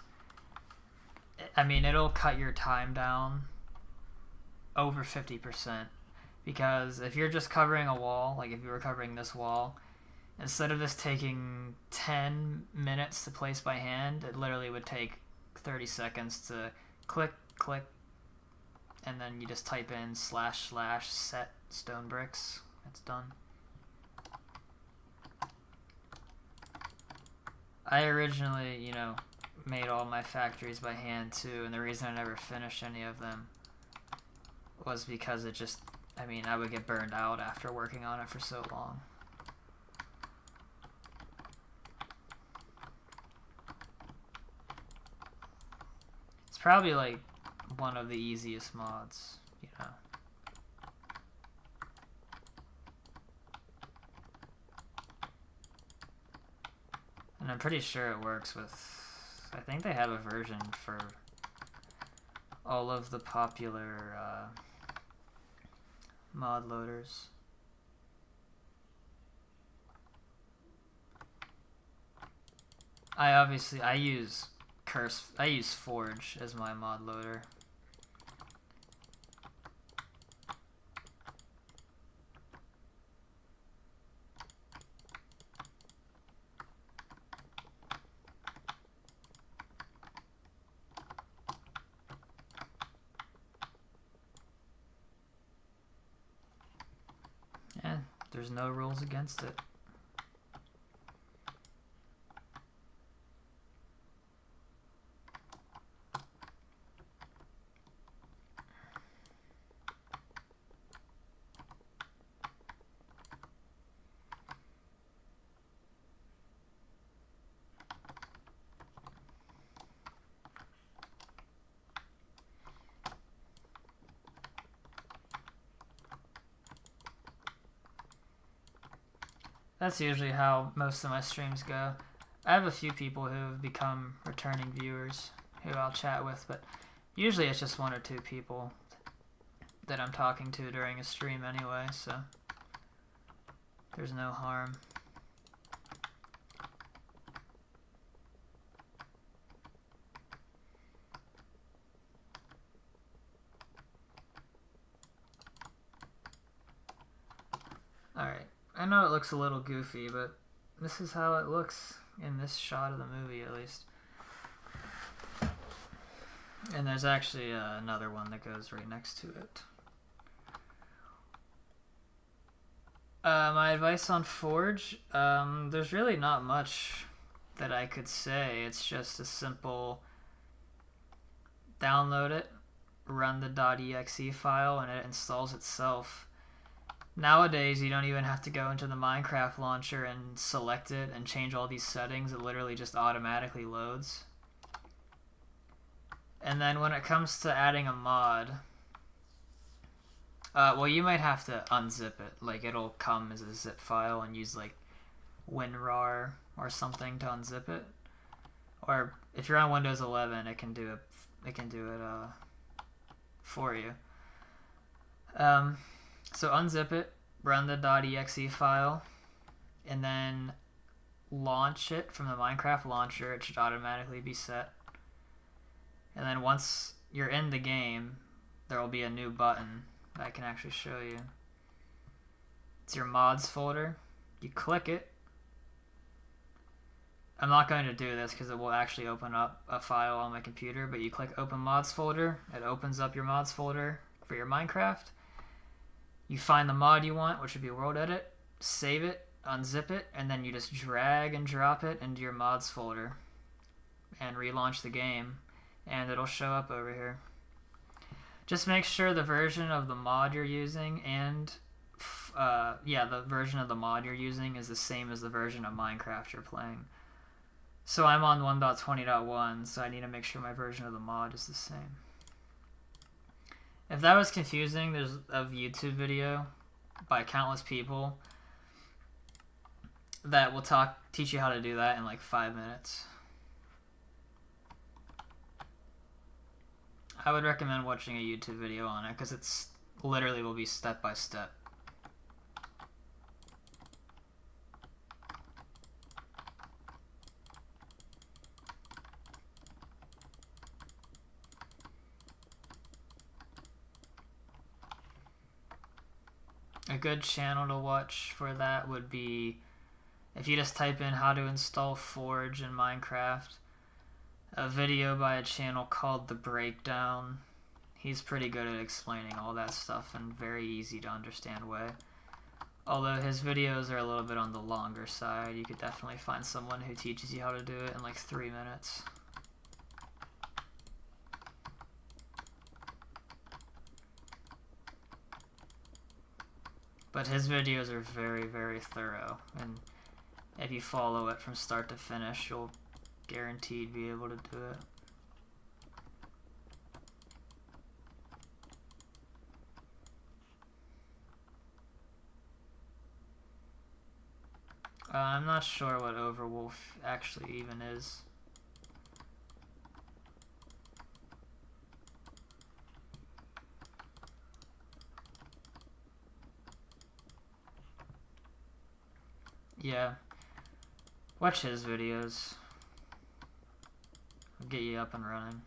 I mean, it'll cut your time down over 50%, because if you're just covering a wall, like if you were covering this wall, instead of this taking 10 minutes to place by hand, it literally would take 30 seconds to click, click, and then you just type in / set stone bricks. It's done. I originally, you know, made all my factories by hand too, and the reason I never finished any of them was because it just, I mean, I would get burned out after working on it for so long. It's probably like one of the easiest mods, you know. And I'm pretty sure it works with, I think they have a version for all of the popular mod loaders. I use Forge as my mod loader. There's no rules against it. That's usually how most of my streams go. I have a few people who have become returning viewers who I'll chat with, but usually it's just 1 or 2 people that I'm talking to during a stream anyway, so there's no harm. Alright, I know it looks a little goofy, but this is how it looks in this shot of the movie, at least. And there's actually another one that goes right next to it. My advice on Forge, there's really not much that I could say. It's just a simple download it, run the .exe file, and it installs itself. Nowadays, you don't even have to go into the Minecraft launcher and select it and change all these settings. It literally just automatically loads. And then when it comes to adding a mod, well, you might have to unzip it. Like, it'll come as a zip file and use, like, WinRAR or something to unzip it. Or if you're on Windows 11, it can do it for you. So unzip it, run the .exe file, and then launch it from the Minecraft launcher. It should automatically be set. And then once you're in the game, there will be a new button that I can actually show you. It's your mods folder. You click it. I'm not going to do this because it will actually open up a file on my computer, but you click open mods folder. It opens up your mods folder for your Minecraft. You find the mod you want, which would be World Edit, save it, unzip it, and then you just drag and drop it into your mods folder and relaunch the game, and it'll show up over here. Just make sure the version of the mod you're using and the version of the mod you're using is the same as the version of Minecraft you're playing. So I'm on 1.20.1, so I need to make sure my version of the mod is the same. If that was confusing, there's a YouTube video by countless people that will teach you how to do that in like 5 minutes. I would recommend watching a YouTube video on it because it's literally will be step by step. A good channel to watch for that would be, if you just type in how to install Forge in Minecraft, a video by a channel called The Breakdown. He's pretty good at explaining all that stuff in a very easy to understand way. Although his videos are a little bit on the longer side, you could definitely find someone who teaches you how to do it in like 3 minutes. But his videos are very, very thorough, and if you follow it from start to finish, you'll guaranteed be able to do it. I'm not sure what Overwolf actually even is. Yeah, watch his videos. I'll get you up and running.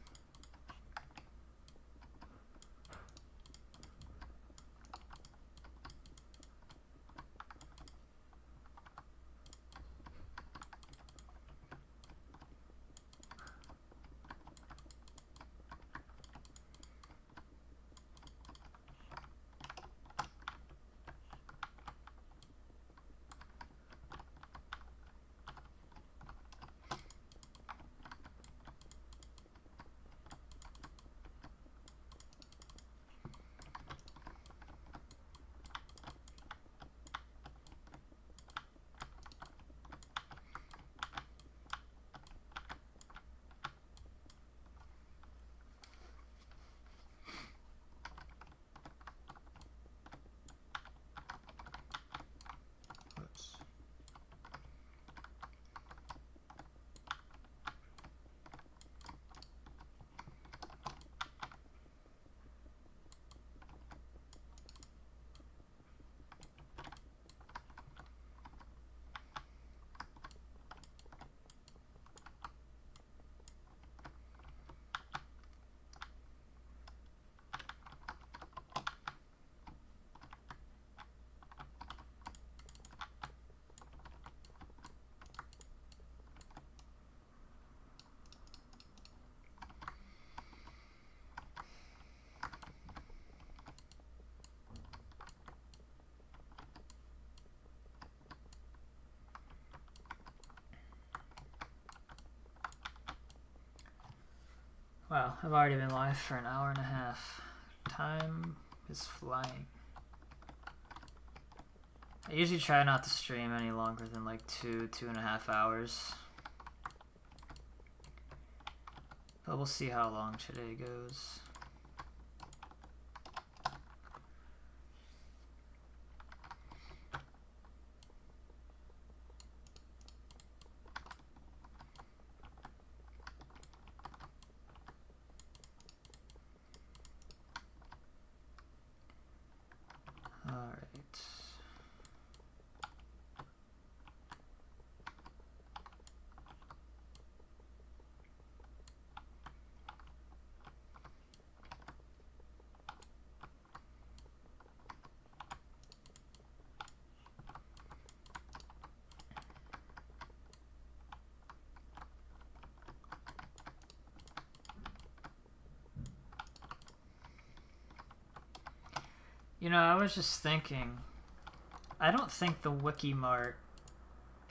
Wow, I've already been live for an hour and a half. Time is flying. I usually try not to stream any longer than like 2.5 hours. But we'll see how long today goes. You know, I was just thinking, I don't think the Wikimart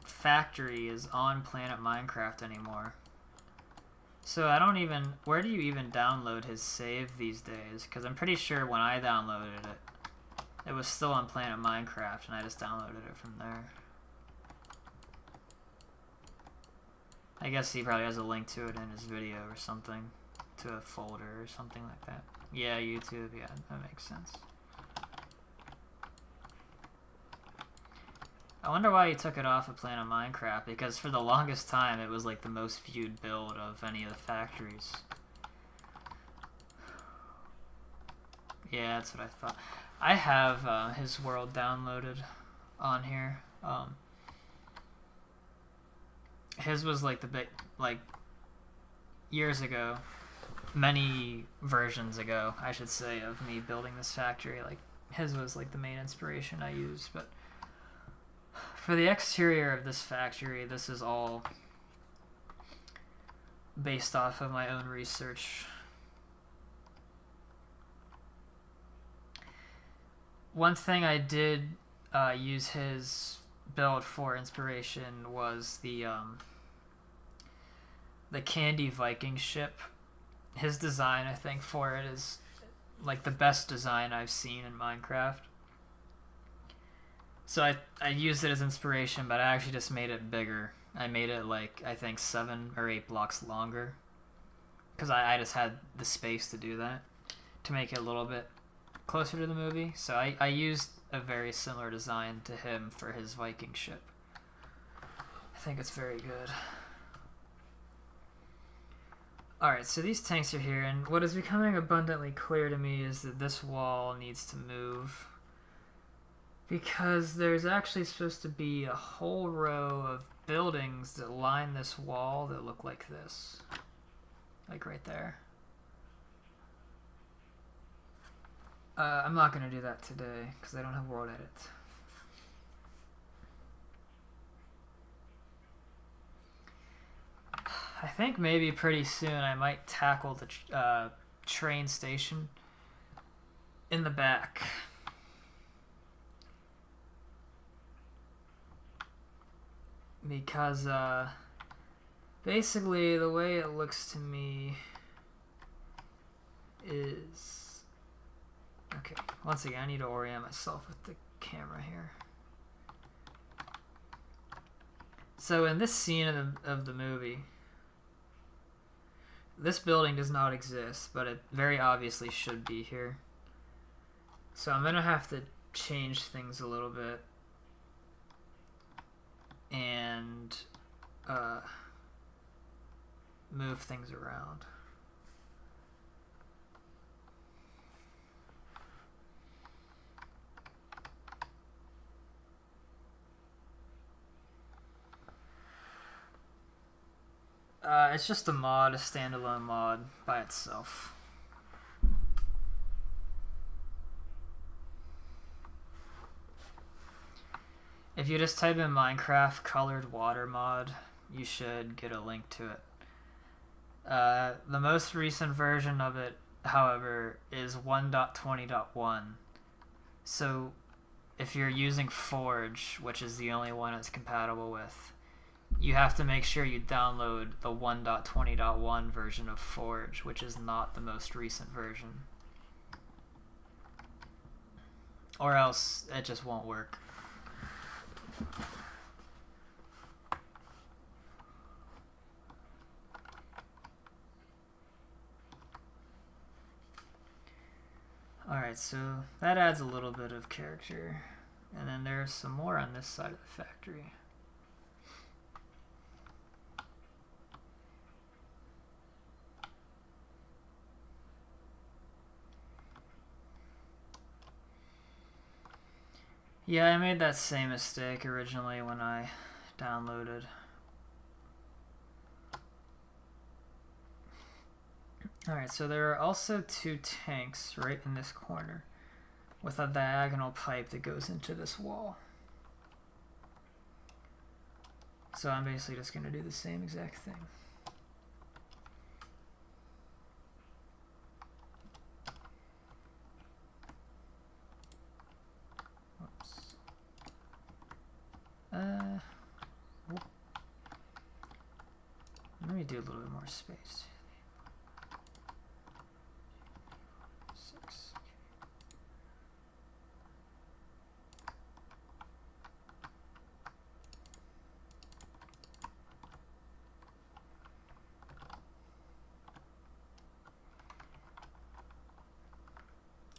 factory is on Planet Minecraft anymore. So I don't even, where do you even download his save these days? Because I'm pretty sure when I downloaded it, it was still on Planet Minecraft and I just downloaded it from there. I guess he probably has a link to it in his video or something, to a folder or something like that. Yeah, YouTube, yeah, that makes sense. I wonder why he took it off of Planet Minecraft, because for the longest time it was like the most viewed build of any of the factories. Yeah, that's what I thought. I have his world downloaded on here. His was like the big, like years ago, many versions ago, I should say, of me building this factory. Like his was like the main inspiration I used, but for the exterior of this factory, this is all based off of my own research. One thing I did use his build for inspiration was the Candy Viking ship. His design, I think, for it is like the best design I've seen in Minecraft. So I used it as inspiration, but I actually just made it bigger. I made it like, I think 7 or 8 blocks longer. Because I just had the space to do that. To make it a little bit closer to the movie. So I used a very similar design to him for his Viking ship. I think it's very good. Alright, so these tanks are here, and what is becoming abundantly clear to me is that this wall needs to move. Because there's actually supposed to be a whole row of buildings that line this wall that look like this. Like right there. I'm not going to do that today because I don't have world edit. I think maybe pretty soon I might tackle the train station in the back. Because basically the way it looks to me is... Okay, once again I need to orient myself with the camera here. So in this scene of the movie, this building does not exist, but it very obviously should be here. So I'm gonna have to change things a little bit and move things around. It's just a mod, a standalone mod by itself. If you just type in Minecraft colored water mod, you should get a link to it. The most recent version of it, however, is 1.20.1. So if you're using Forge, which is the only one it's compatible with, you have to make sure you download the 1.20.1 version of Forge, which is not the most recent version. Or else it just won't work. Alright, so that adds a little bit of character. And then there's some more on this side of the factory. Yeah, I made that same mistake originally when I downloaded. Alright, so there are also 2 tanks right in this corner with a diagonal pipe that goes into this wall. So I'm basically just going to do the same exact thing. Let me do a little bit more space. 6.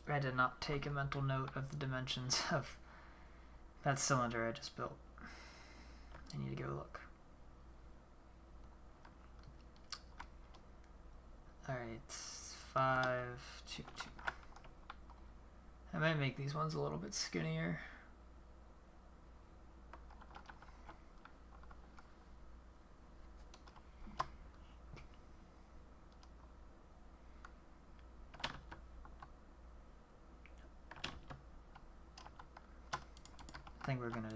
I did not take a mental note of the dimensions of that cylinder I just built. I need to go look. Alright, 5, 2, 2. I might make these ones a little bit skinnier. I think we're gonna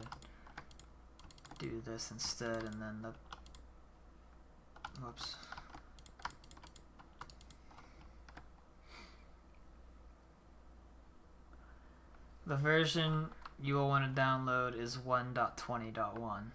do this instead, and then the whoops. The version you will want to download is 1.20.1.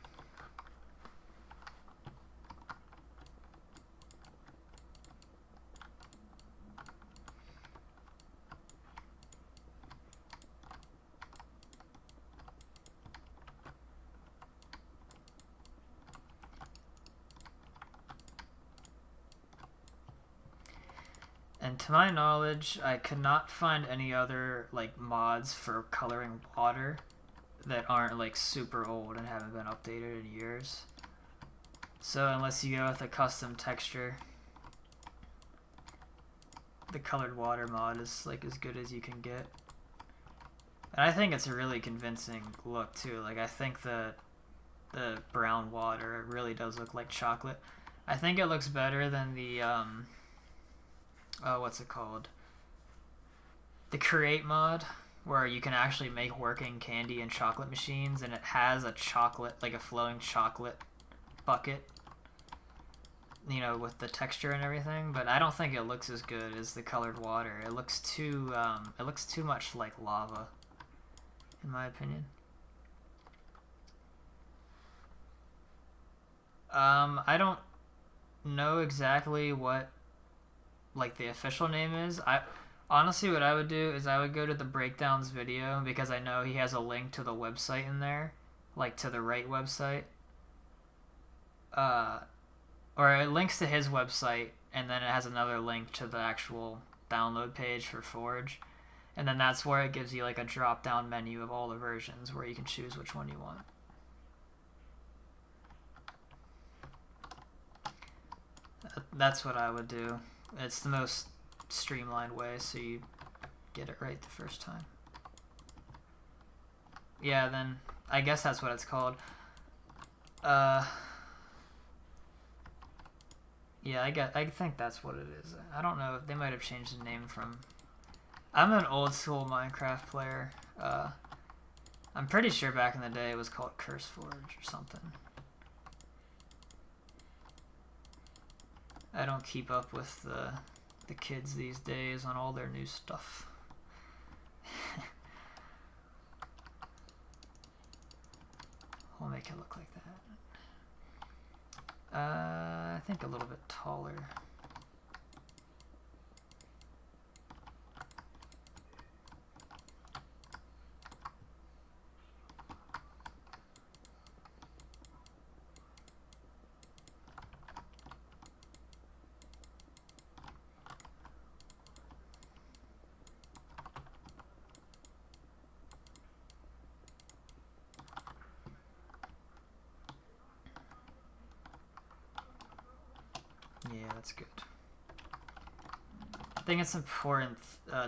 And to my knowledge, I could not find any other like mods for coloring water that aren't like super old and haven't been updated in years. So unless you go with a custom texture, the colored water mod is like as good as you can get. And I think it's a really convincing look too. Like I think the brown water really does look like chocolate. I think it looks better than the what's it called? The Create mod, where you can actually make working candy and chocolate machines, and it has a chocolate, like a flowing chocolate bucket, you know, with the texture and everything. But I don't think it looks as good as the colored water. It looks too much like lava, in my opinion. I don't know exactly what like the official name is. Honestly, what I would do is I would go to the breakdowns video, because I know he has a link to the website in there, like to the right website, or it links to his website, and then it has another link to the actual download page for Forge, and then that's where it gives you like a drop down menu of all the versions where you can choose which one you want. That's what I would do. It's the most streamlined way, so you get it right the first time. Yeah, then I guess that's what it's called. Yeah, I think that's what it is. I don't know. They might have changed the name from... I'm an old school Minecraft player. I'm pretty sure back in the day it was called CurseForge or something. I don't keep up with the kids these days on all their new stuff. We'll make it look like that. I think a little bit taller. Yeah, that's good. I think it's important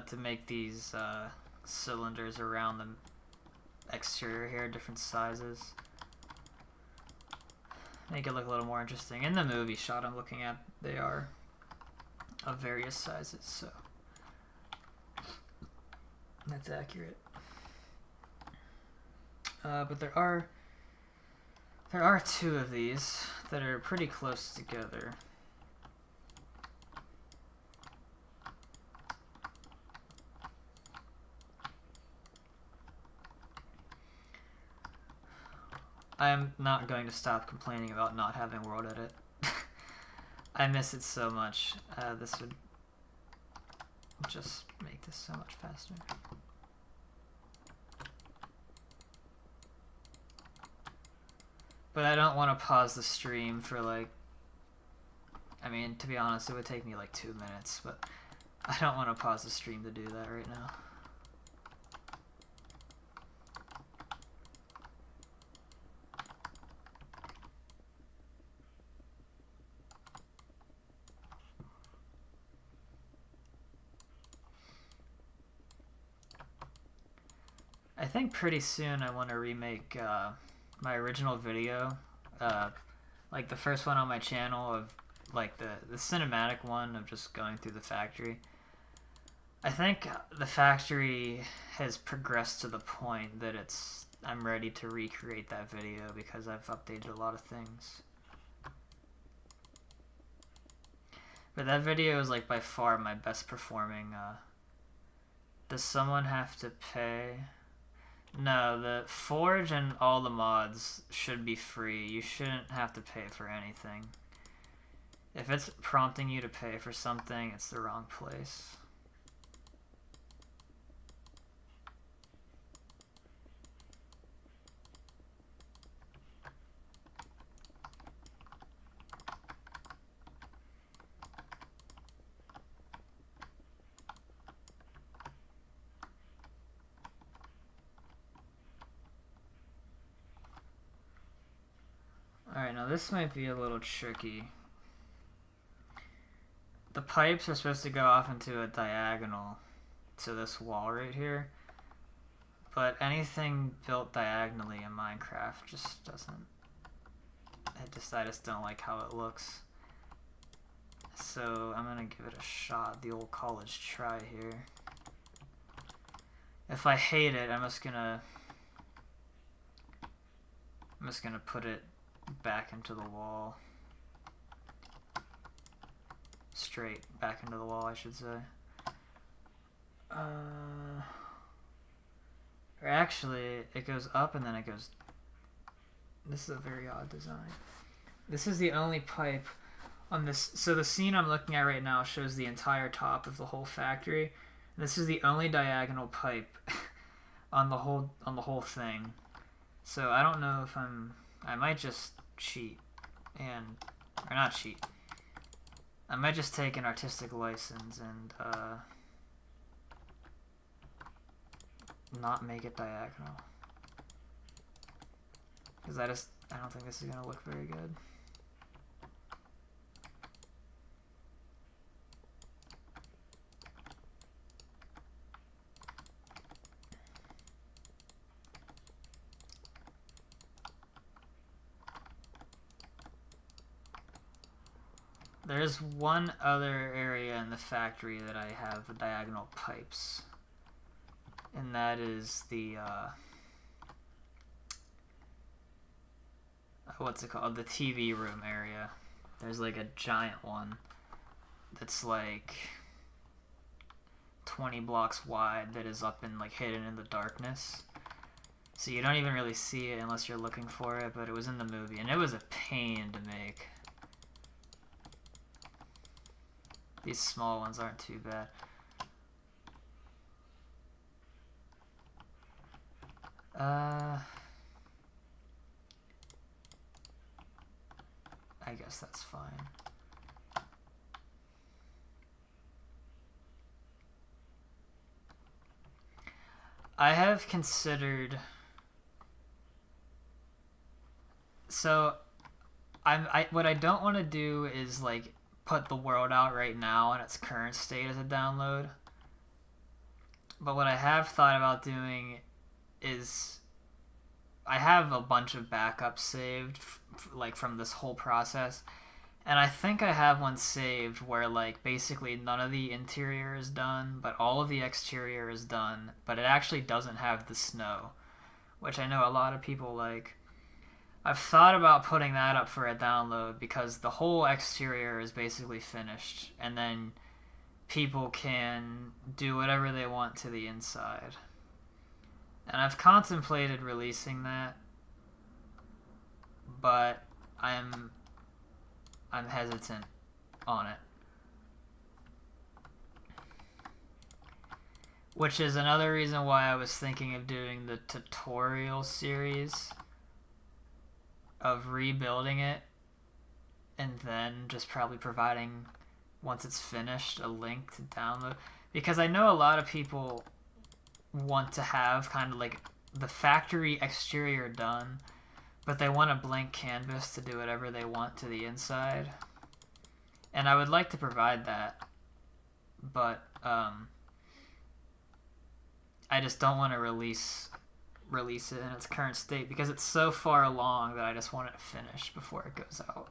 to make these cylinders around the exterior here different sizes. Make it look a little more interesting. In the movie shot I'm looking at, they are of various sizes, so that's accurate. But there are two of these that are pretty close together. I'm not going to stop complaining about not having World Edit. I miss it so much. This would just make this so much faster. But I don't want to pause the stream for like... I mean, to be honest, it would take me like 2 minutes, but I don't want to pause the stream to do that right now. I think pretty soon I want to remake my original video, like the first one on my channel of like the cinematic one of just going through the factory. I think the factory has progressed to the point that I'm ready to recreate that video because I've updated a lot of things. But that video is like by far my best performing. Does someone have to pay? No, the Forge and all the mods should be free. You shouldn't have to pay for anything. If it's prompting you to pay for something, it's the wrong place. Alright, now this might be a little tricky. The pipes are supposed to go off into a diagonal to this wall right here. But anything built diagonally in Minecraft just doesn't... I just don't like how it looks. So I'm gonna give it a shot, the old college try here. If I hate it, I'm just gonna put it back into the wall. Straight back into the wall, I should say. Or actually, it goes up and then it goes... This is a very odd design. This is the only pipe on this... So the scene I'm looking at right now shows the entire top of the whole factory. This is the only diagonal pipe on the whole thing. So I don't know if I might just cheat or not cheat. I might just take an artistic license and not make it diagonal. Because I don't think this is going to look very good. There's one other area in the factory that I have diagonal pipes, and that is the what's it called? The TV room area. There's like a giant one that's like 20 blocks wide that is up and like hidden in the darkness. So you don't even really see it unless you're looking for it, but it was in the movie and it was a pain to make. These small ones aren't too bad. I guess that's fine. I have considered... So, what I don't want to do is, like, put the world out right now in its current state as a download. But what I have thought about doing is... I have a bunch of backups saved, like, from this whole process. And I think I have one saved where, like, basically none of the interior is done, but all of the exterior is done, but it actually doesn't have the snow, which I know a lot of people like. I've thought about putting that up for a download because the whole exterior is basically finished, and then people can do whatever they want to the inside. And I've contemplated releasing that, but I'm hesitant on it. Which is another reason why I was thinking of doing the tutorial series of rebuilding it and then just probably providing, once it's finished, a link to download. Because I know a lot of people want to have kind of like the factory exterior done, but they want a blank canvas to do whatever they want to the inside. And I would like to provide that, but I just don't want to release it in its current state because it's so far along that I just want it finished before it goes out.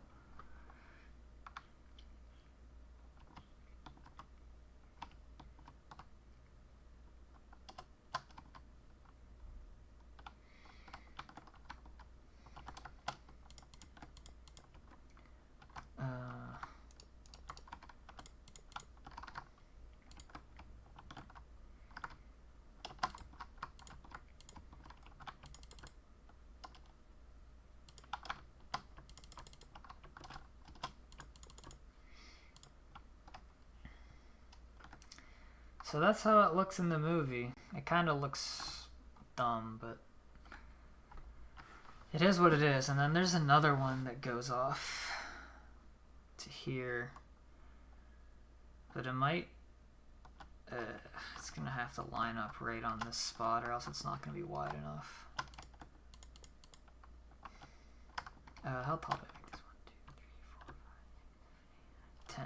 So that's how it looks in the movie. It kind of looks dumb, but it is what it is. And then there's another one that goes off to here, but it might... it's going to have to line up right on this spot or else it's not going to be wide enough. How tall do I make this? 1, 2, 3, 4, 5, 10.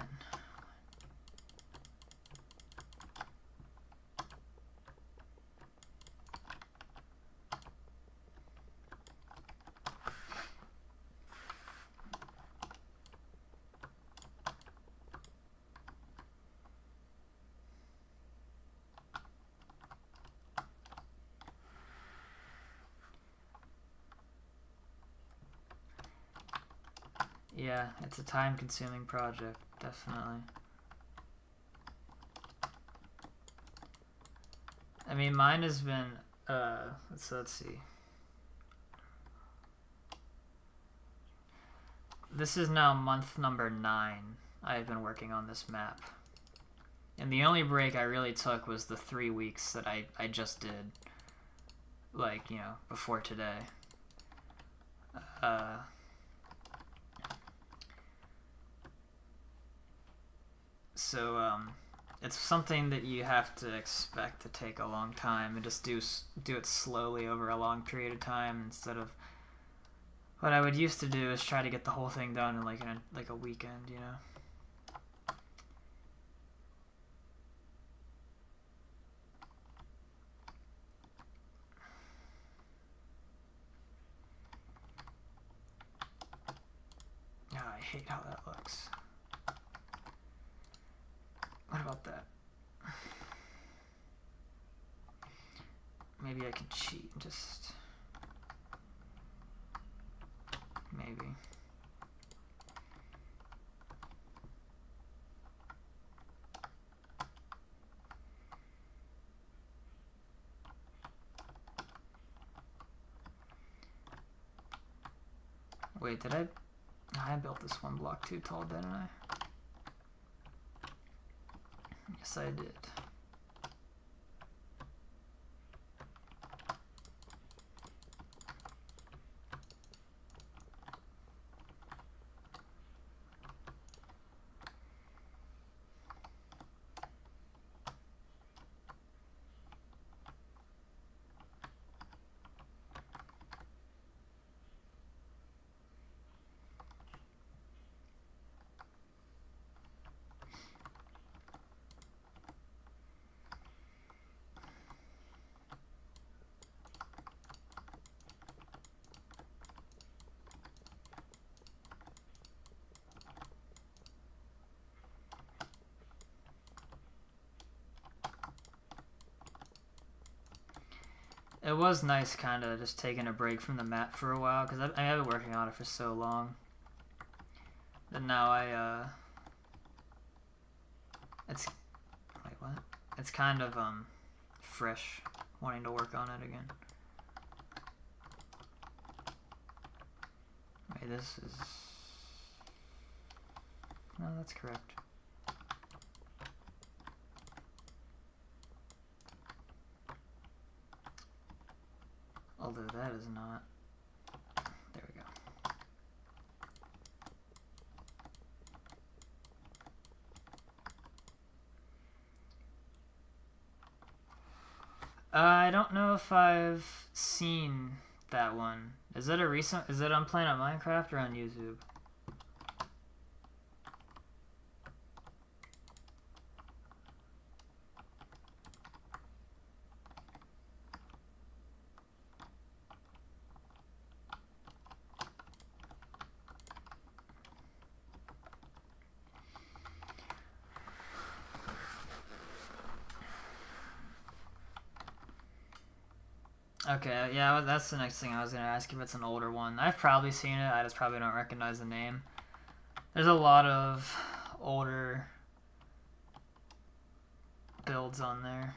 Yeah, it's a time-consuming project, definitely. I mean, mine has been, let's see. This is now month number 9. I've been working on this map. And the only break I really took was the 3 weeks that I just did, like, you know, before today. So, it's something that you have to expect to take a long time and just do it slowly over a long period of time instead of what I would used to do is try to get the whole thing done in like a weekend, you know. Oh, I hate how that looks. What about that? Maybe I could cheat and just... Maybe. Wait, did I built this one block too tall, didn't I? Yes, I did. It was nice kind of just taking a break from the map for a while, because I have been working on it for so long. And now it's, wait, what? It's kind of, fresh, wanting to work on it again. Wait, this is, no, that's correct. Although that is not. There we go. I don't know if I've seen that one. Is it a recent? Is it on playing on Minecraft or on YouTube? Okay, yeah, that's the next thing I was going to ask if it's an older one. I've probably seen it, I just probably don't recognize the name. There's a lot of older builds on there.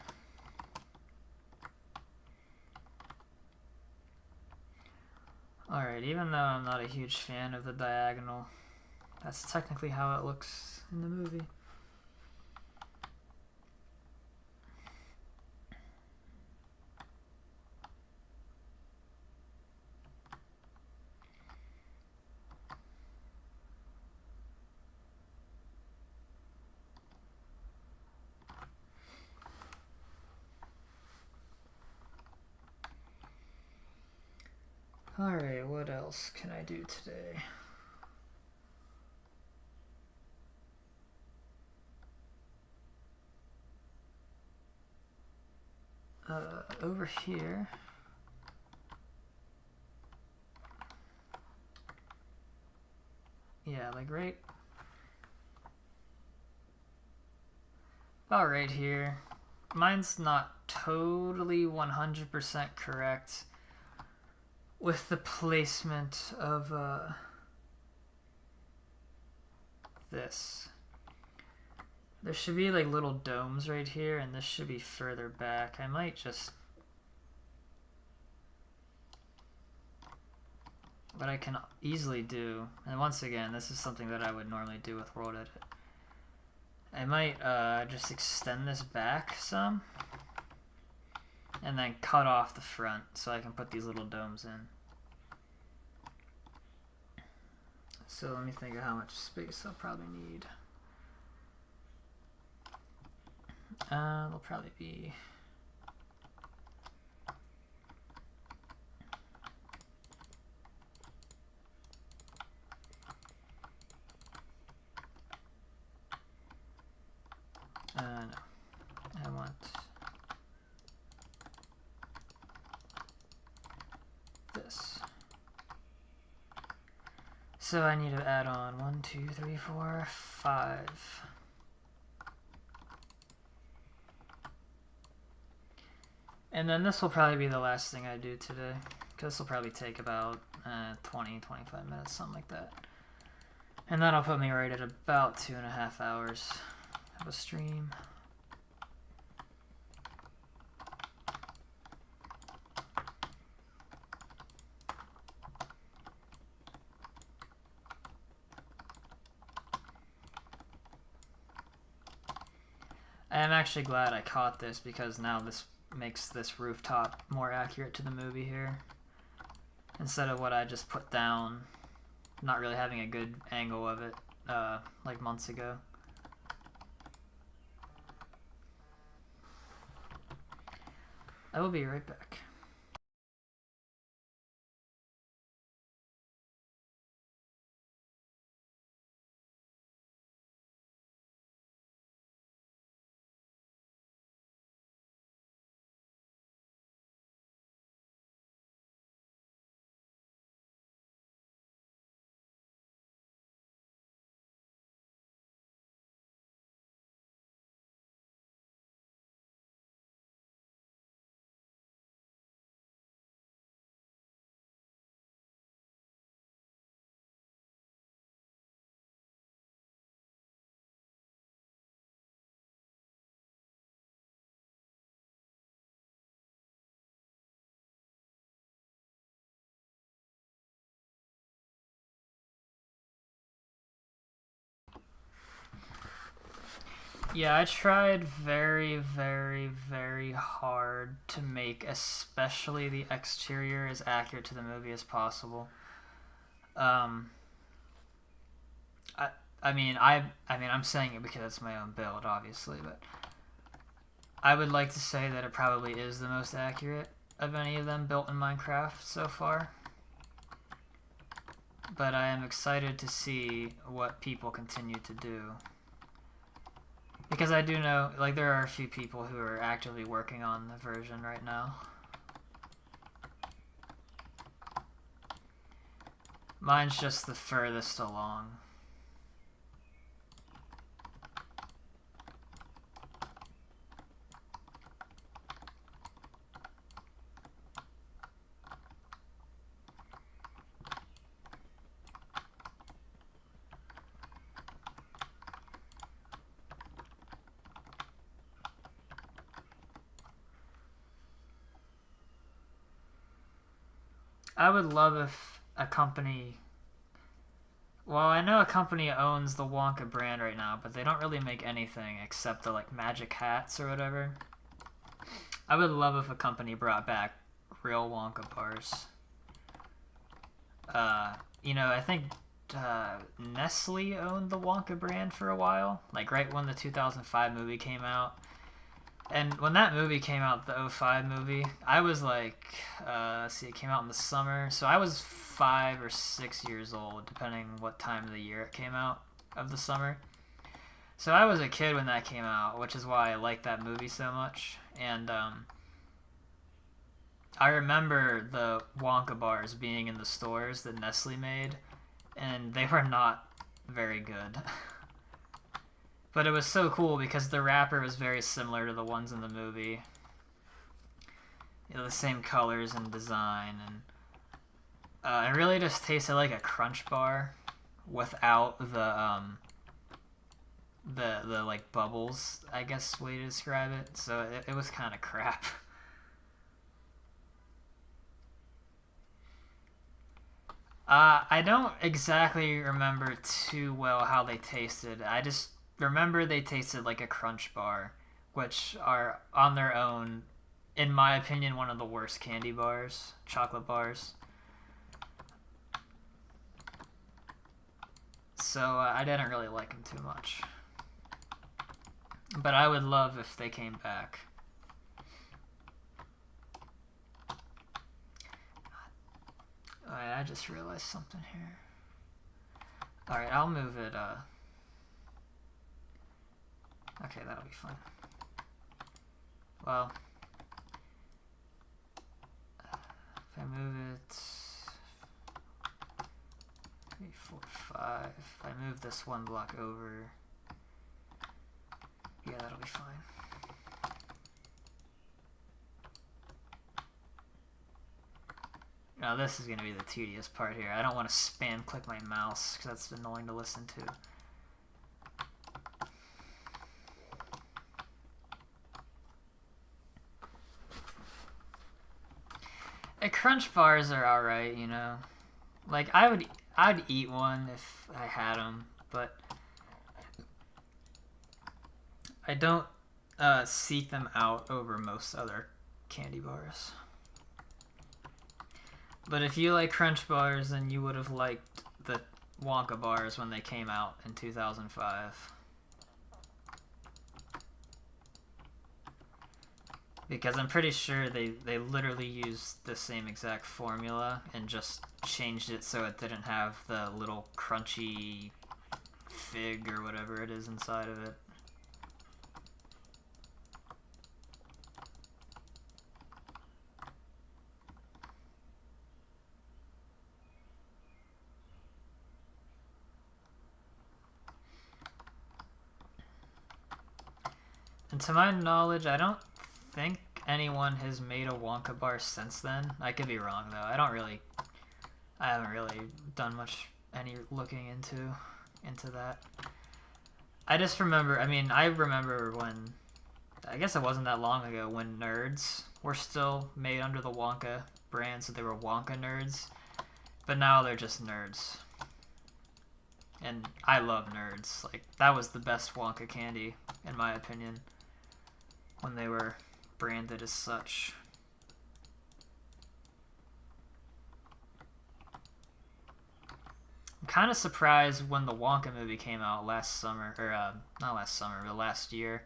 Alright, even though I'm not a huge fan of the diagonal, that's technically how it looks in the movie. Alright, what else can I do today? Over here. Yeah, like right about right here. Mine's not totally 100% correct with the placement of this. There should be like little domes right here, and this should be further back. I might just... What I can easily do, and once again, this is something that I would normally do with World Edit. I might just extend this back some, and then cut off the front so I can put these little domes in. So let me think of how much space I'll probably need. It'll probably be... no. I want this. So I need to add on 1, 2, 3, 4, 5. And then this will probably be the last thing I do today, because this will probably take about 20, 25 minutes, something like that. And that'll put me right at about 2.5 hours of a stream. I am actually glad I caught this because now this makes this rooftop more accurate to the movie here. Instead of what I just put down, not really having a good angle of it like months ago. I will be right back. Yeah, I tried very, very, very hard to make especially the exterior as accurate to the movie as possible. Um, I, I mean, I'm saying it because it's my own build, obviously, but I would like to say that it probably is the most accurate of any of them built in Minecraft so far. But I am excited to see what people continue to do. Because I do know, like, there are a few people who are actively working on the version right now. Mine's just the furthest along. I would love if a company... Well, I know a company owns the Wonka brand right now, but they don't really make anything except the, like, magic hats or whatever. I would love if a company brought back real Wonka bars. You know, I think Nestle owned the Wonka brand for a while, like right when the 2005 movie came out. And when that movie came out, the '05 movie, I was like, let's see, it came out in the summer, so I was 5 or 6 years old, depending what time of the year it came out of the summer. So I was a kid when that came out, which is why I liked that movie so much. And I remember the Wonka bars being in the stores that Nestle made, and they were not very good. But it was so cool because the wrapper was very similar to the ones in the movie. You know, the same colors and design, and it really just tasted like a Crunch bar without the like bubbles, I guess, way to describe it. So it was kind of crap. I don't exactly remember too well how they tasted. I just remember they tasted like a Crunch bar, which are on their own, in my opinion, one of the worst candy bars, chocolate bars. So I didn't really like them too much. But I would love if they came back. Alright, I just realized something here. Alright, I'll move it, okay, that'll be fine. Well, if I move it 3, 4, 5, if I move this one block over, yeah, that'll be fine. Now this is going to be the tedious part here. I don't want to spam click my mouse because that's annoying to listen to. Crunch bars are alright, you know. Like I'd eat one if I had them, but I don't seek them out over most other candy bars. But if you like Crunch bars, then you would have liked the Wonka bars when they came out in 2005. Because I'm pretty sure they literally used the same exact formula and just changed it so it didn't have the little crunchy fig or whatever it is inside of it. And to my knowledge, I don't think anyone has made a Wonka bar since then. I could be wrong though. I haven't really done much any looking into that. I just remember, I remember when, I guess it wasn't that long ago, when Nerds were still made under the Wonka brand, so they were Wonka Nerds. But now they're just Nerds. And I love Nerds. Like, that was the best Wonka candy, in my opinion, when they were branded as such. I'm kind of surprised when the Wonka movie came out last summer, or not last summer, but last year,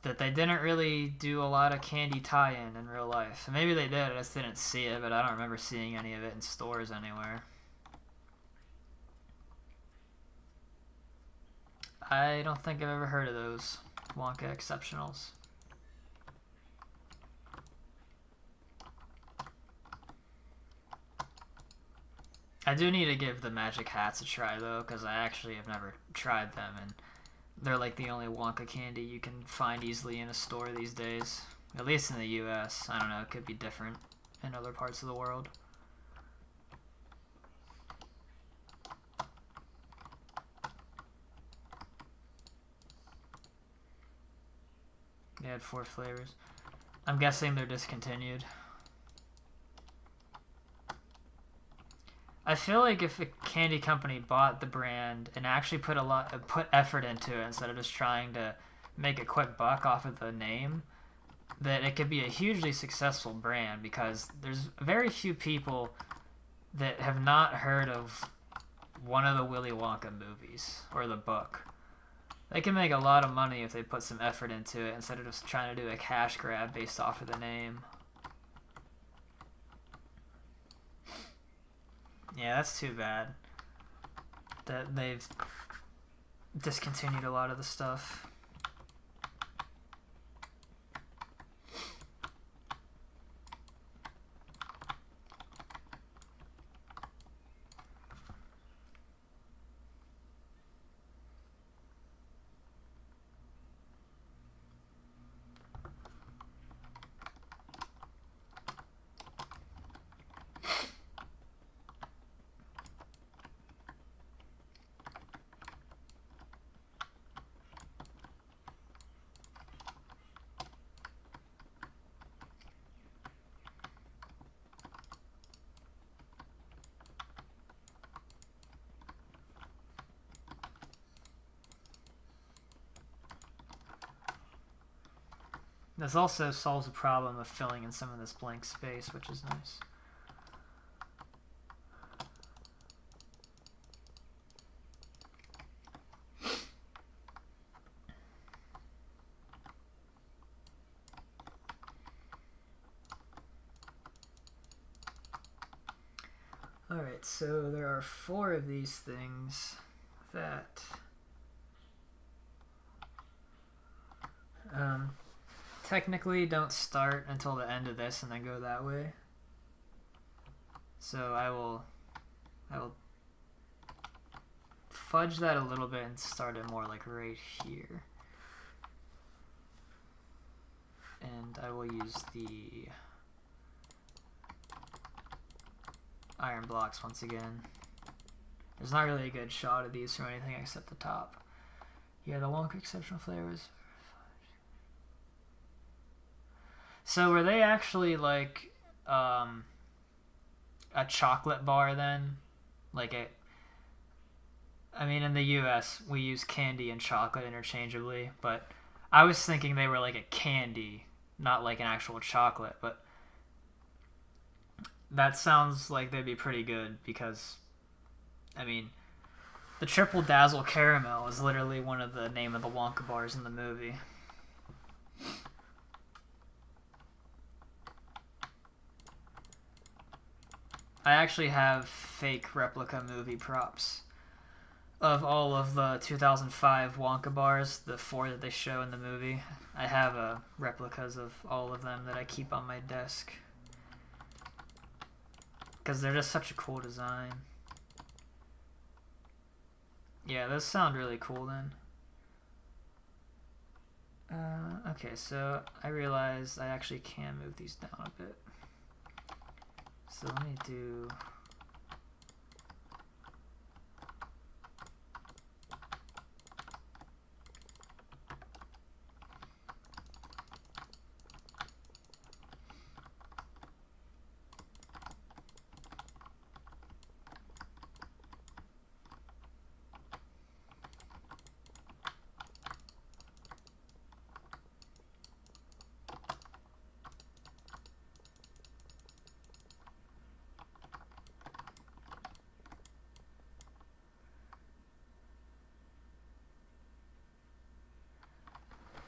that they didn't really do a lot of candy tie-in real life. Maybe they did, I just didn't see it, but I don't remember seeing any of it in stores anywhere. I don't think I've ever heard of those Wonka Exceptionals. I do need to give the Magic Hats a try, though, because I actually have never tried them, and they're like the only Wonka candy you can find easily in a store these days. At least in the US. I don't know, it could be different in other parts of the world. They had 4 flavors. I'm guessing they're discontinued. I feel like if a candy company bought the brand and actually put effort into it instead of just trying to make a quick buck off of the name, that it could be a hugely successful brand, because there's very few people that have not heard of one of the Willy Wonka movies or the book. They can make a lot of money if they put some effort into it instead of just trying to do a cash grab based off of the name. Yeah, that's too bad that they've discontinued a lot of the stuff. This also solves the problem of filling in some of this blank space, which is nice. Alright, so there are 4 of these things that technically don't start until the end of this and then go that way. So I will fudge that a little bit and start it more like right here. And I will use the iron blocks once again. There's not really a good shot of these or anything except the top. Yeah, the Wonka exceptional flavors. So were they actually like a chocolate bar then? Like in the US we use candy and chocolate interchangeably, but I was thinking they were like a candy, not like an actual chocolate, but that sounds like they'd be pretty good because, I mean, the Triple Dazzle Caramel is literally one of the name of the Wonka bars in the movie. I actually have fake replica movie props of all of the 2005 Wonka bars, the 4 that they show in the movie. I have replicas of all of them that I keep on my desk because they're just such a cool design. Yeah, those sound really cool then. Okay, so I realize I actually can move these down a bit. So let me do...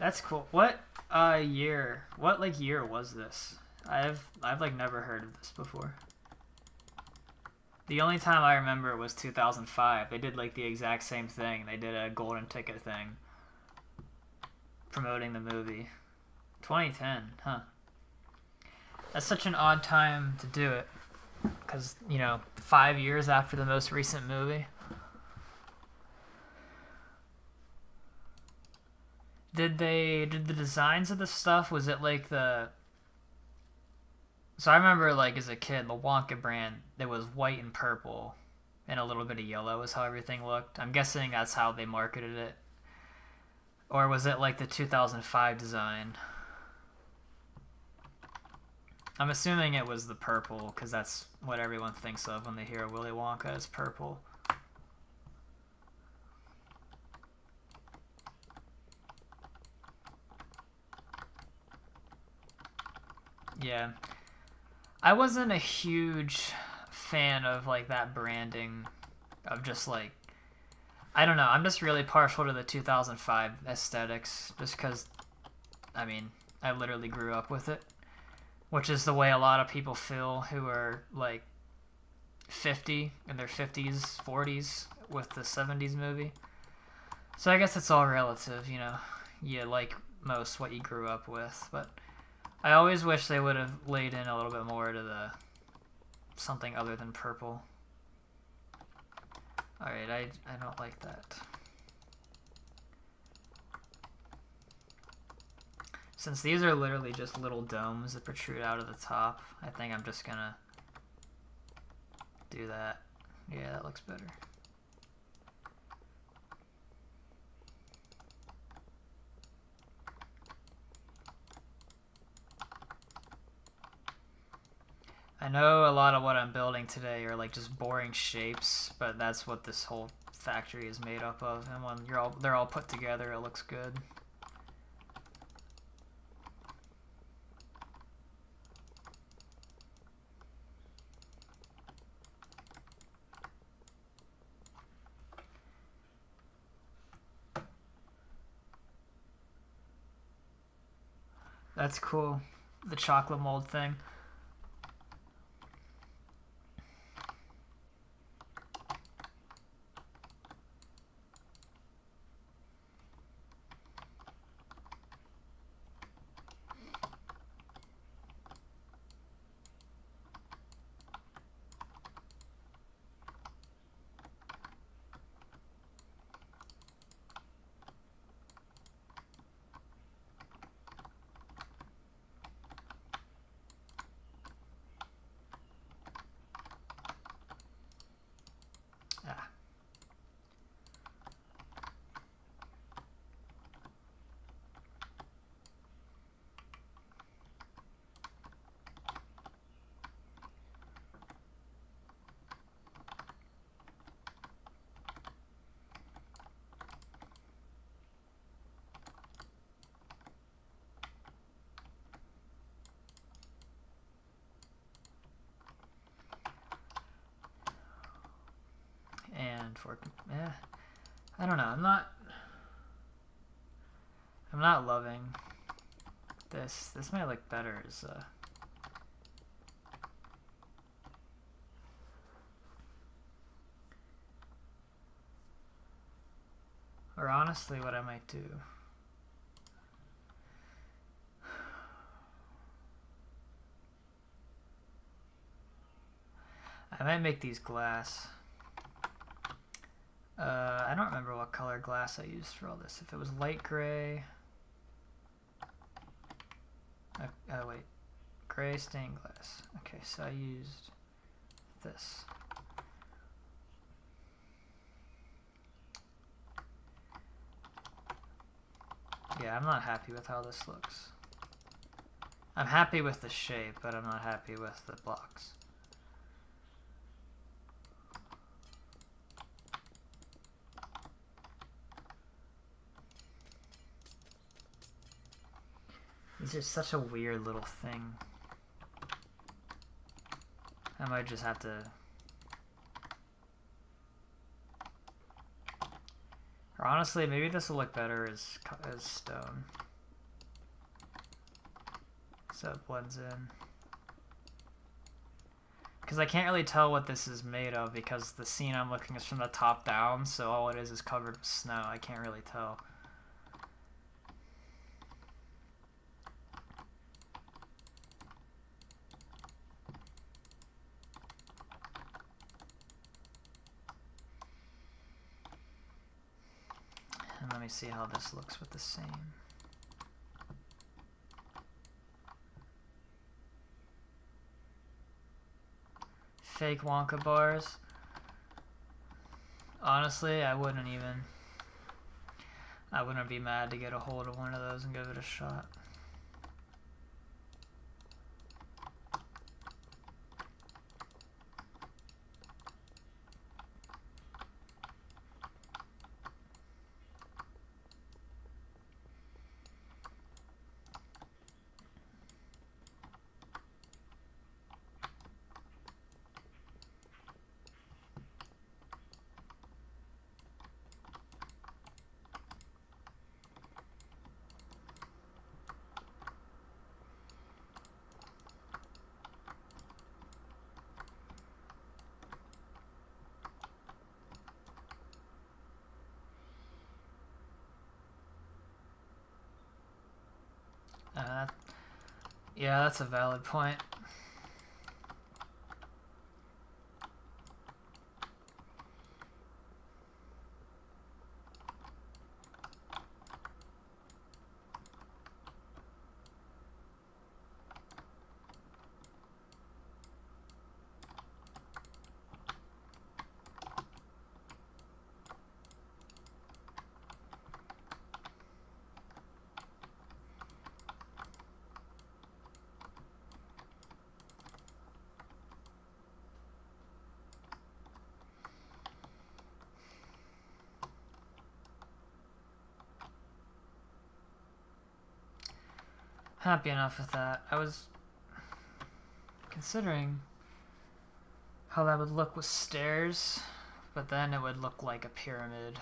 That's cool. What year? What like year was this? I've like never heard of this before. The only time I remember was 2005. They did like the exact same thing. They did a golden ticket thing promoting the movie. 2010, huh? That's such an odd time to do it. Because, 5 years after the most recent movie. Did the designs of the stuff, was it like the... So I remember, like, as a kid, the Wonka brand, it was white and purple, and a little bit of yellow is how everything looked. I'm guessing that's how they marketed it. Or was it like the 2005 design? I'm assuming it was the purple, because that's what everyone thinks of when they hear Willy Wonka, is purple. Yeah. I wasn't a huge fan of, like, that branding of just, like... I don't know. I'm just really partial to the 2005 aesthetics, just because, I mean, I literally grew up with it. Which is the way a lot of people feel who are, like, 50, in their 50s, 40s, with the 70s movie. So I guess it's all relative, You like most what you grew up with, but... I always wish they would have laid in a little bit more to the something other than purple. Alright, I don't like that. Since these are literally just little domes that protrude out of the top, I think I'm just gonna do that. Yeah, that looks better. I know a lot of what I'm building today are like just boring shapes, but that's what this whole factory is made up of, and when they're all put together, it looks good. That's cool. The chocolate mold thing. for. Yeah, I don't know. I'm not loving this. This might look better as or honestly, what I might do. I might make these glass. I don't remember what color glass I used for all this. If it was light gray. Oh wait, gray stained glass. Okay, so I used this. Yeah, I'm not happy with how this looks. I'm happy with the shape, but I'm not happy with the blocks. These are such a weird little thing. I might just have to... Or honestly, maybe this will look better as stone. So it blends in. Because I can't really tell what this is made of because the scene I'm looking is from the top down, so all it is covered with snow. I can't really tell. And let me see how this looks with the same. Fake Wonka bars. Honestly, I wouldn't be mad to get a hold of one of those and give it a shot. Yeah, that's a valid point. Happy enough with that. I was considering how that would look with stairs, but then it would look like a pyramid.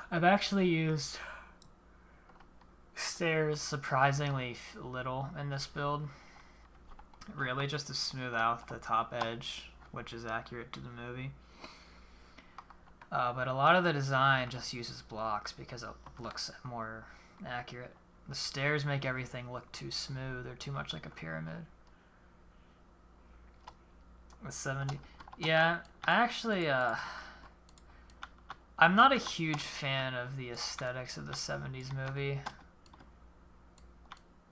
I've actually used stairs surprisingly little in this build. Really just to smooth out the top edge, which is accurate to the movie. But a lot of the design just uses blocks because it looks more accurate. The stairs make everything look too smooth or too much like a pyramid. The 70. Yeah, I actually, I'm not a huge fan of the aesthetics of the 70s movie.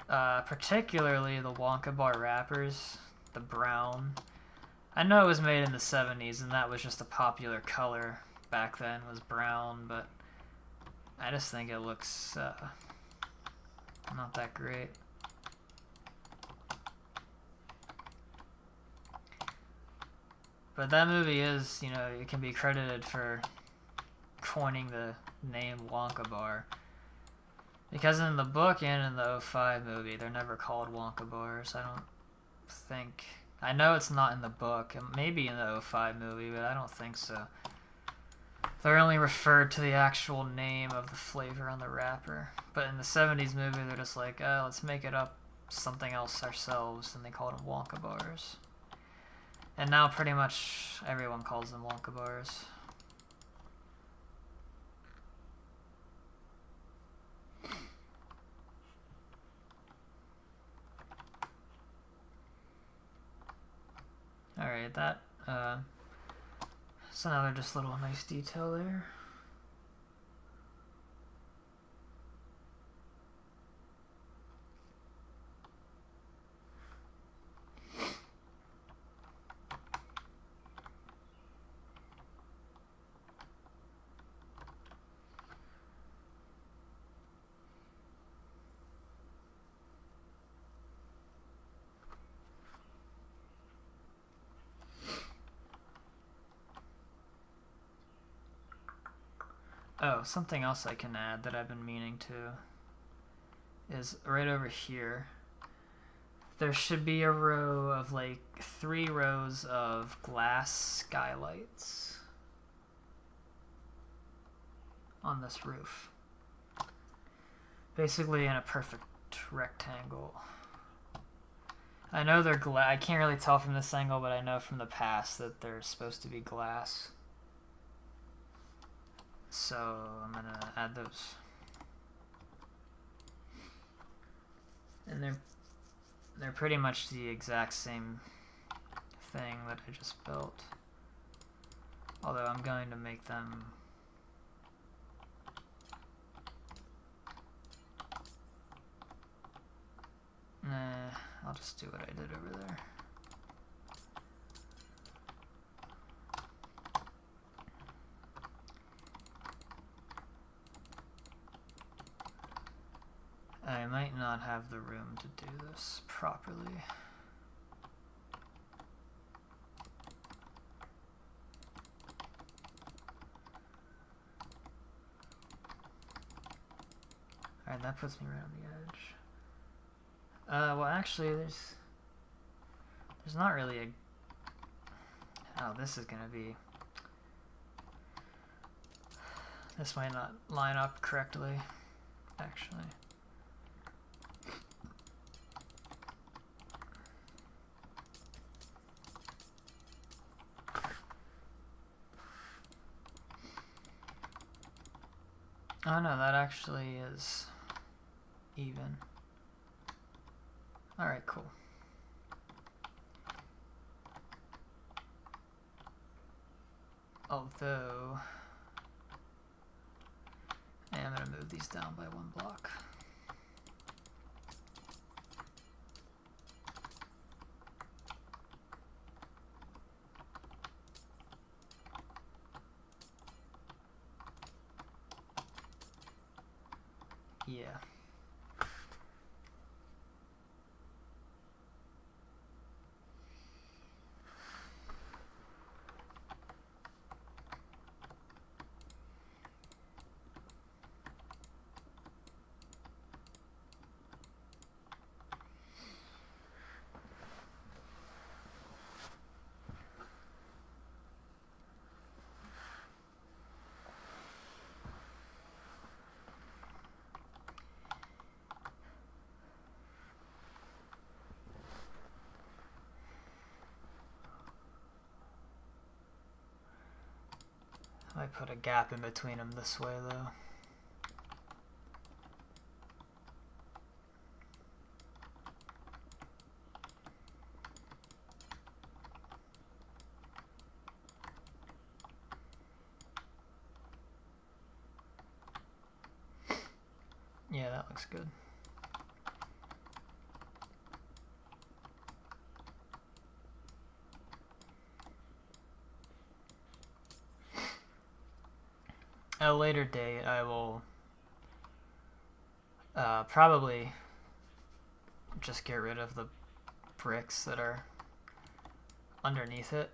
Particularly the Wonka bar wrappers, the brown. I know it was made in the 70s and that was just a popular color back then, was brown, but I just think it looks not that great. But that movie is, you know, it can be credited for coining the name Wonka bar. Because in the book and in the 05 movie, they're never called Wonka bars. I don't think. I know it's not in the book. It may be in the '05 movie, but I don't think so. They're only referred to the actual name of the flavor on the wrapper. But in the '70s movie, they're just like, oh, let's make it up something else ourselves, and they called them Wonka bars. And now pretty much everyone calls them Wonka bars. Alright, that's another just little nice detail there. Oh, something else I can add that I've been meaning to is right over here. There should be a row of like 3 rows of glass skylights on this roof. Basically in a perfect rectangle. I know they're I can't really tell from this angle, but I know from the past that they're supposed to be glass. So I'm gonna add those. And they're pretty much the exact same thing that I just built. Although I'm going to make them I'll just do what I did over there. I might not have the room to do this properly. Alright, that puts me right on the edge. Well actually there's not really a... Oh, this is gonna be... This might not line up correctly, actually. Oh no, that actually is even. Alright, cool. Although, I am going to move these down by 1 block. Yeah. I put a gap in between them this way though. Yeah, that looks good. At a later date, I will probably just get rid of the bricks that are underneath it.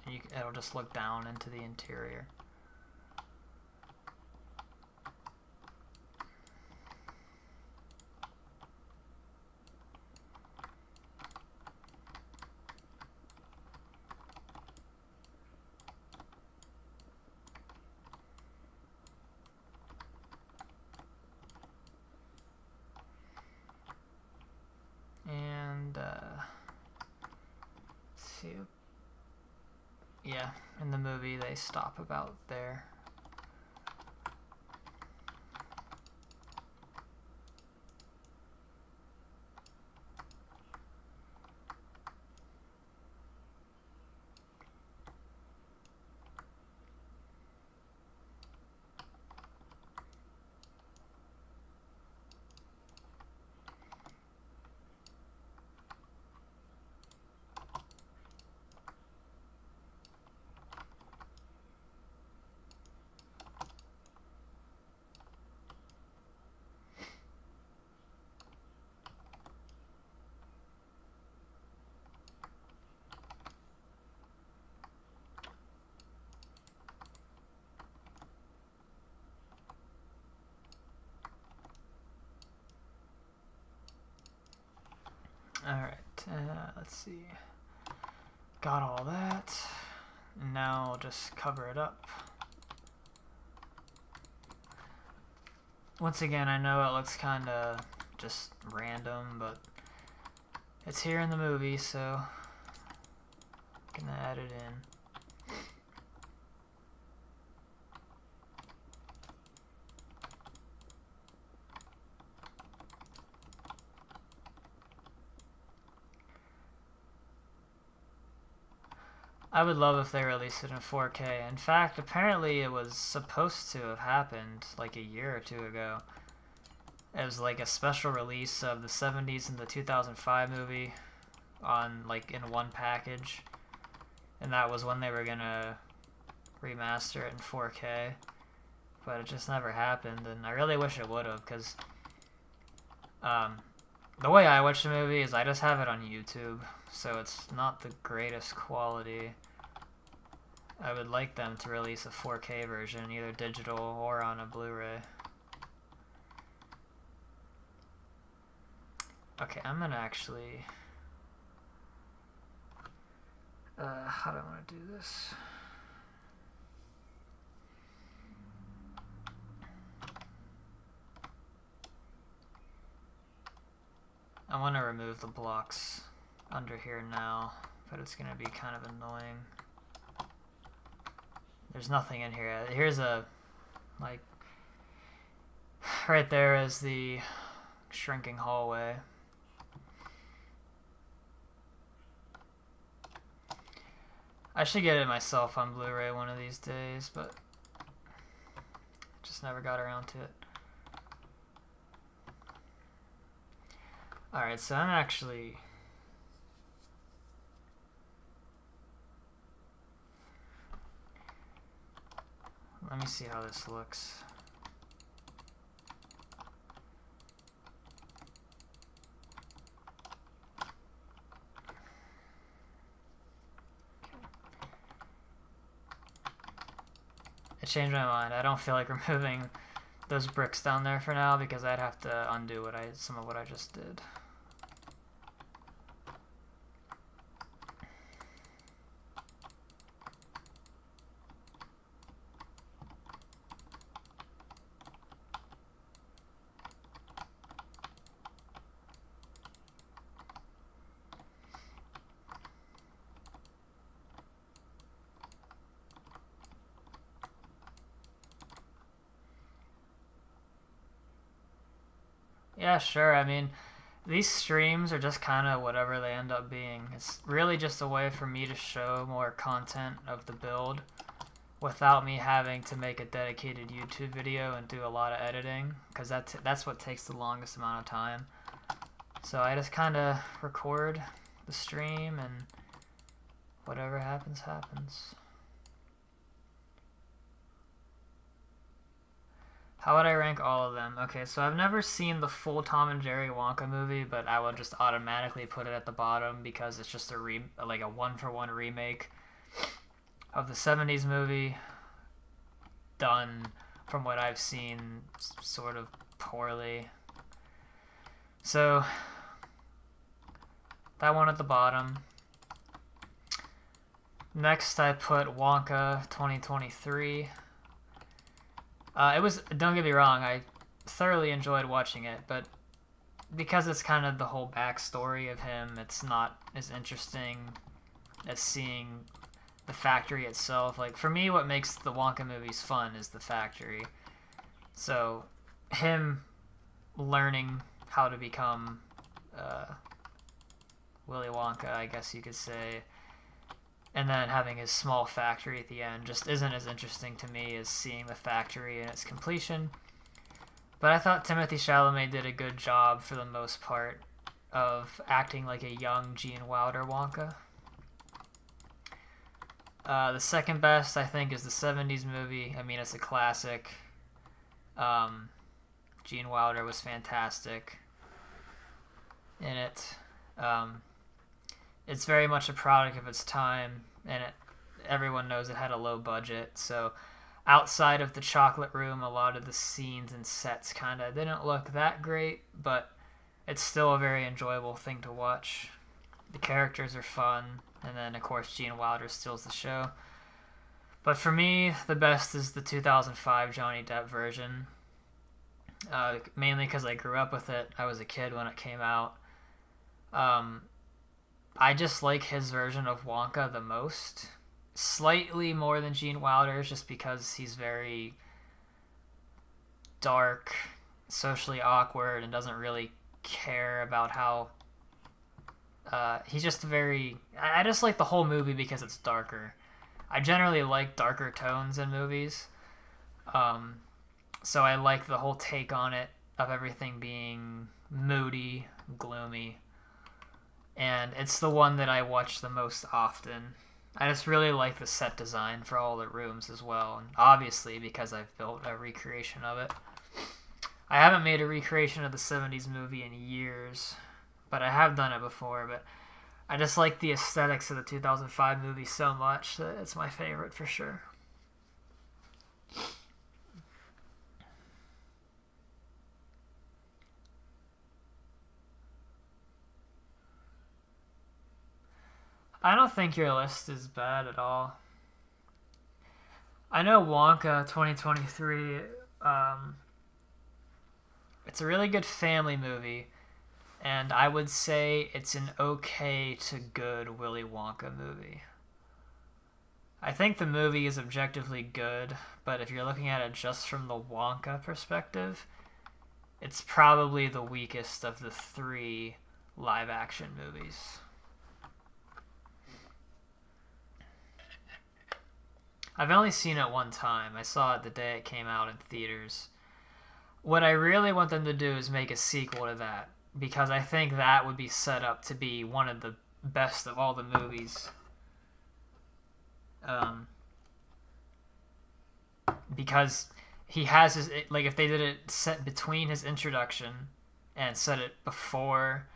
And it'll just look down into the interior. in the movie they stop about there. Alright, let's see. Got all that. And now I'll just cover it up. Once again, I know it looks kind of just random, but it's here in the movie, so I'm gonna add it in. I would love if they released it in 4K. In fact, apparently it was supposed to have happened like a year or two ago. It was like a special release of the 70s and the 2005 movie on like in one package. And that was when they were gonna remaster it in 4K. But it just never happened, and I really wish it would have, because the way I watch the movie is I just have it on YouTube, so it's not the greatest quality. I would like them to release a 4K version, either digital or on a Blu-ray. Okay, I'm gonna actually... how do I want to do this? I want to remove the blocks under here now, but it's going to be kind of annoying. There's nothing in here. Here's a, like, right there is the shrinking hallway. I should get it myself on Blu-ray one of these days, but just never got around to it. Alright, so I'm actually... Let me see how this looks. I changed my mind. I don't feel like removing those bricks down there for now because I'd have to undo some of what I just did. Yeah, sure. I mean, these streams are just kind of whatever they end up being. It's really just a way for me to show more content of the build without me having to make a dedicated YouTube video and do a lot of editing, because that's what takes the longest amount of time. So I just kind of record the stream and whatever happens, happens. How would I rank all of them? Okay, so I've never seen the full Tom and Jerry Wonka movie, but I would just automatically put it at the bottom because it's just like a one-for-one remake of the 70s movie, done, from what I've seen, sort of poorly. So that one at the bottom. Next I put Wonka 2023. Don't get me wrong, I thoroughly enjoyed watching it, but because it's kind of the whole backstory of him, it's not as interesting as seeing the factory itself. Like, for me, what makes the Wonka movies fun is the factory. So, him learning how to become Willy Wonka, I guess you could say, and then having his small factory at the end just isn't as interesting to me as seeing the factory in its completion. But I thought Timothée Chalamet did a good job for the most part of acting like a young Gene Wilder Wonka. The second best, I think, is the 70s movie. I mean, it's a classic. Gene Wilder was fantastic in it. It's very much a product of its time, and everyone knows it had a low budget. So outside of the chocolate room, a lot of the scenes and sets kind of didn't look that great, but it's still a very enjoyable thing to watch. The characters are fun, and then, of course, Gene Wilder steals the show. But for me, the best is the 2005 Johnny Depp version, mainly because I grew up with it. I was a kid when it came out. I just like his version of Wonka the most. Slightly more than Gene Wilder's, just because he's very dark, socially awkward, and doesn't really care about how... he's just very... I just like the whole movie because it's darker. I generally like darker tones in movies. So I like the whole take on it of everything being moody, gloomy. And it's the one that I watch the most often. I just really like the set design for all the rooms as well. And obviously, because I've built a recreation of it. I haven't made a recreation of the 70s movie in years, but I have done it before. But I just like the aesthetics of the 2005 movie so much that it's my favorite for sure. I don't think your list is bad at all. I know Wonka 2023, it's a really good family movie, and I would say it's an okay to good Willy Wonka movie. I think the movie is objectively good, but if you're looking at it just from the Wonka perspective, it's probably the weakest of the three live-action movies. I've only seen it one time. I saw it the day it came out in theaters. What I really want them to do is make a sequel to that, because I think that would be set up to be one of the best of all the movies. Because he has his... Like, if they did it set between his introduction and set it before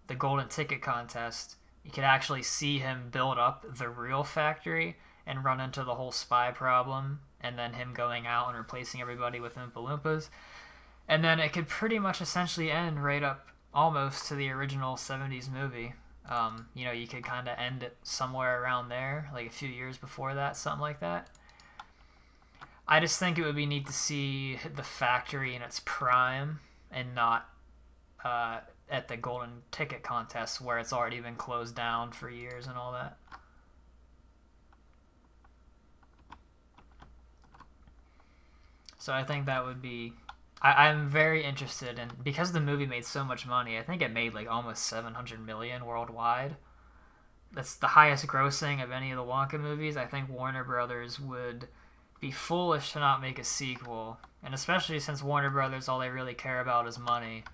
the Golden Ticket Contest, you could actually see him build up the real factory and run into the whole spy problem, and then him going out and replacing everybody with Oompa Loompas. And then it could pretty much essentially end right up almost to the original 70s movie. You could kind of end it somewhere around there, like a few years before that, something like that. I just think it would be neat to see the factory in its prime and not at the Golden Ticket Contest where it's already been closed down for years and all that. So I think that would be... I'm very interested in... Because the movie made so much money, I think it made like almost $700 million worldwide. That's the highest grossing of any of the Wonka movies. I think Warner Brothers would be foolish to not make a sequel. And especially since Warner Brothers, all they really care about is money.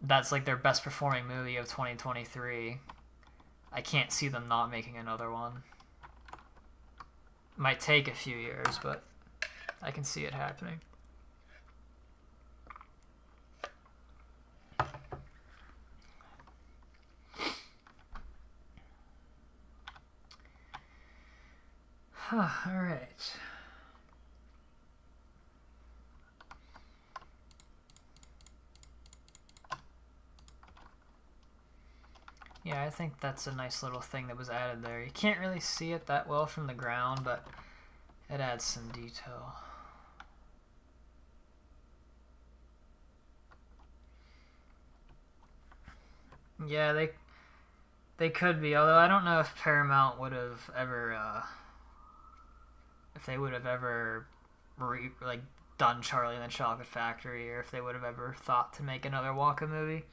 That's like their best performing movie of 2023. I can't see them not making another one. Might take a few years, but... I can see it happening. All right. Yeah, I think that's a nice little thing that was added there. You can't really see it that well from the ground, but it adds some detail. Yeah, They could be, although I don't know if Paramount would have ever, if they would have ever, done Charlie and the Chocolate Factory, or if they would have ever thought to make another Wonka movie.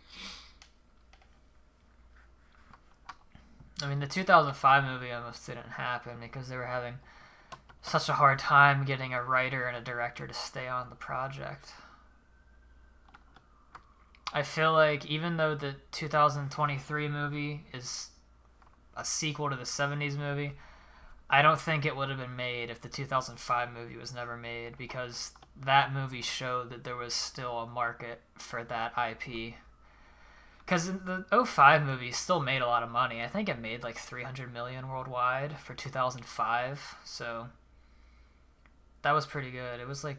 I mean, the 2005 movie almost didn't happen because they were having such a hard time getting a writer and a director to stay on the project. I feel like even though the 2023 movie is a sequel to the 70s movie, I don't think it would have been made if the 2005 movie was never made, because that movie showed that there was still a market for that IP. Because the '05 movie still made a lot of money. I think it made like $300 million worldwide for 2005. So that was pretty good. It was like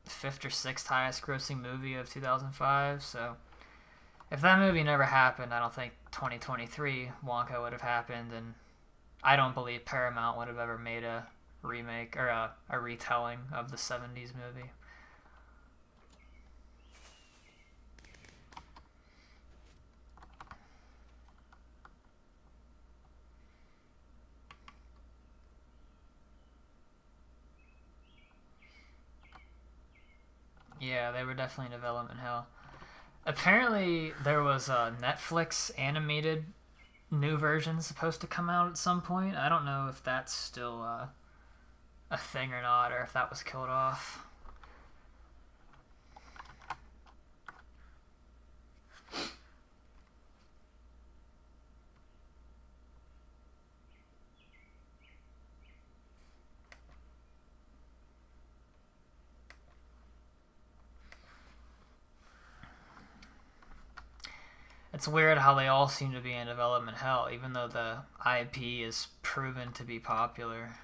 fifth or sixth highest grossing movie of 2005. So if that movie never happened, I don't think 2023 Wonka would have happened, and I don't believe Paramount would have ever made a remake or a retelling of the 70s movie. Yeah, they were definitely in development hell. Apparently, there was a Netflix animated new version supposed to come out at some point. I don't know if that's still a thing or not, or if that was killed off. It's weird how they all seem to be in development hell, even though the IP is proven to be popular.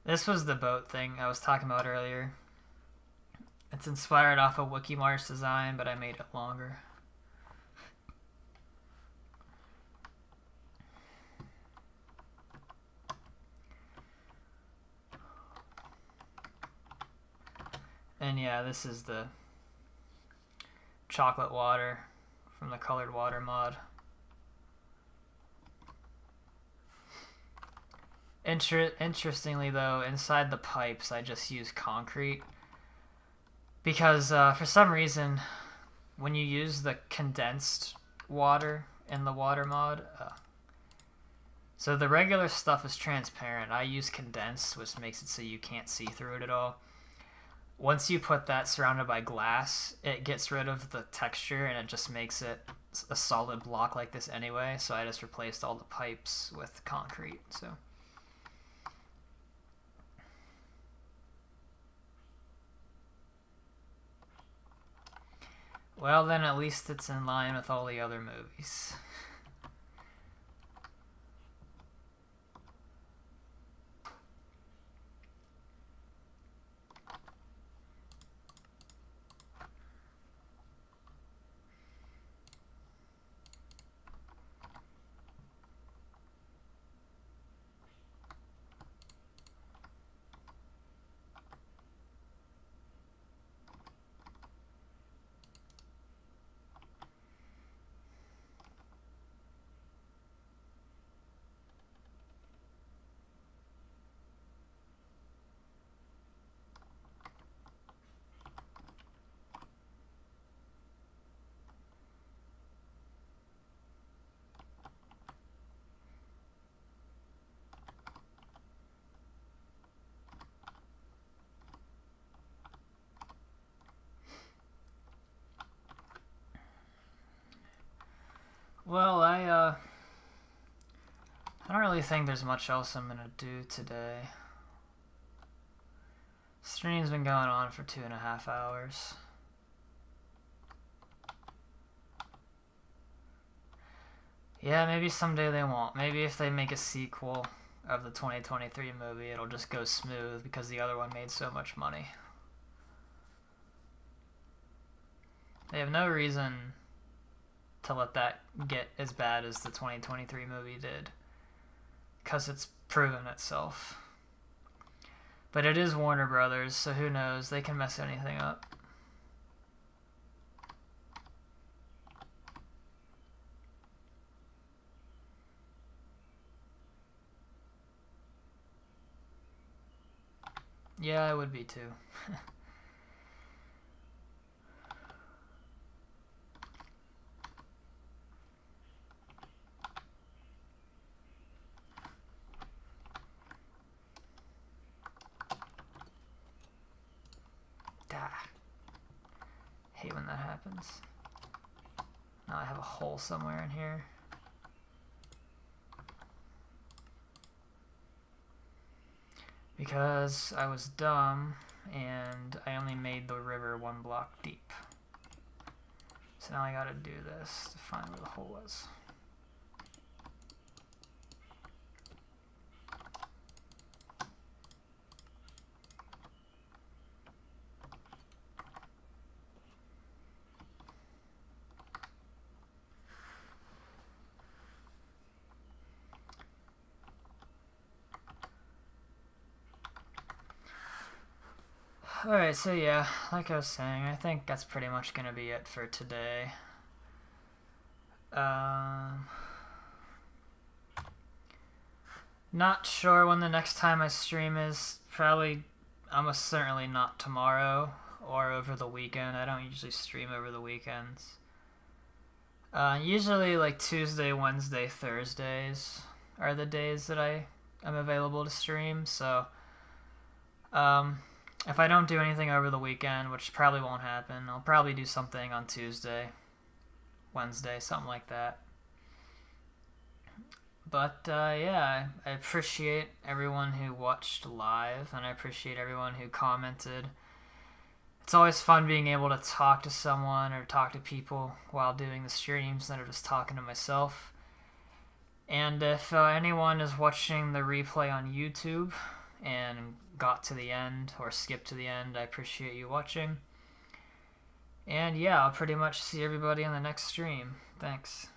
This was the boat thing I was talking about earlier. It's inspired off of Wikimar's design, but I made it longer. And yeah, this is the chocolate water from the colored water mod. Interestingly though, inside the pipes I just use concrete because for some reason when you use the condensed water in the water mod, so the regular stuff is transparent. I use condensed, which makes it so you can't see through it at all. Once you put that surrounded by glass, it gets rid of the texture and it just makes it a solid block like this anyway, so I just replaced all the pipes with concrete. So well, then at least it's in line with all the other movies. Well, I don't really think there's much else I'm gonna do today. Stream's been going on for 2.5 hours. Yeah, maybe someday they won't. Maybe if they make a sequel of the 2023 movie, it'll just go smooth because the other one made so much money. They have no reason to let that get as bad as the 2023 movie did, because it's proven itself. But it is Warner Brothers, so who knows? They can mess anything up. Yeah, I would be too. Ah, hate when that happens. Now I have a hole somewhere in here. Because I was dumb and I only made the river 1 block deep. So now I gotta do this to find where the hole was. Alright, so yeah, like I was saying, I think that's pretty much gonna be it for today. Not sure when the next time I stream is. Probably, almost certainly not tomorrow or over the weekend. I don't usually stream over the weekends. Usually like Tuesday, Wednesday, Thursdays are the days that I am available to stream. So, if I don't do anything over the weekend, which probably won't happen, I'll probably do something on Tuesday, Wednesday, something like that. But yeah, I appreciate everyone who watched live, and I appreciate everyone who commented. It's always fun being able to talk to someone or talk to people while doing the streams instead of just talking to myself. And if anyone is watching the replay on YouTube and got to the end or skipped to the end, I appreciate you watching. And yeah, I'll pretty much see everybody in the next stream. Thanks.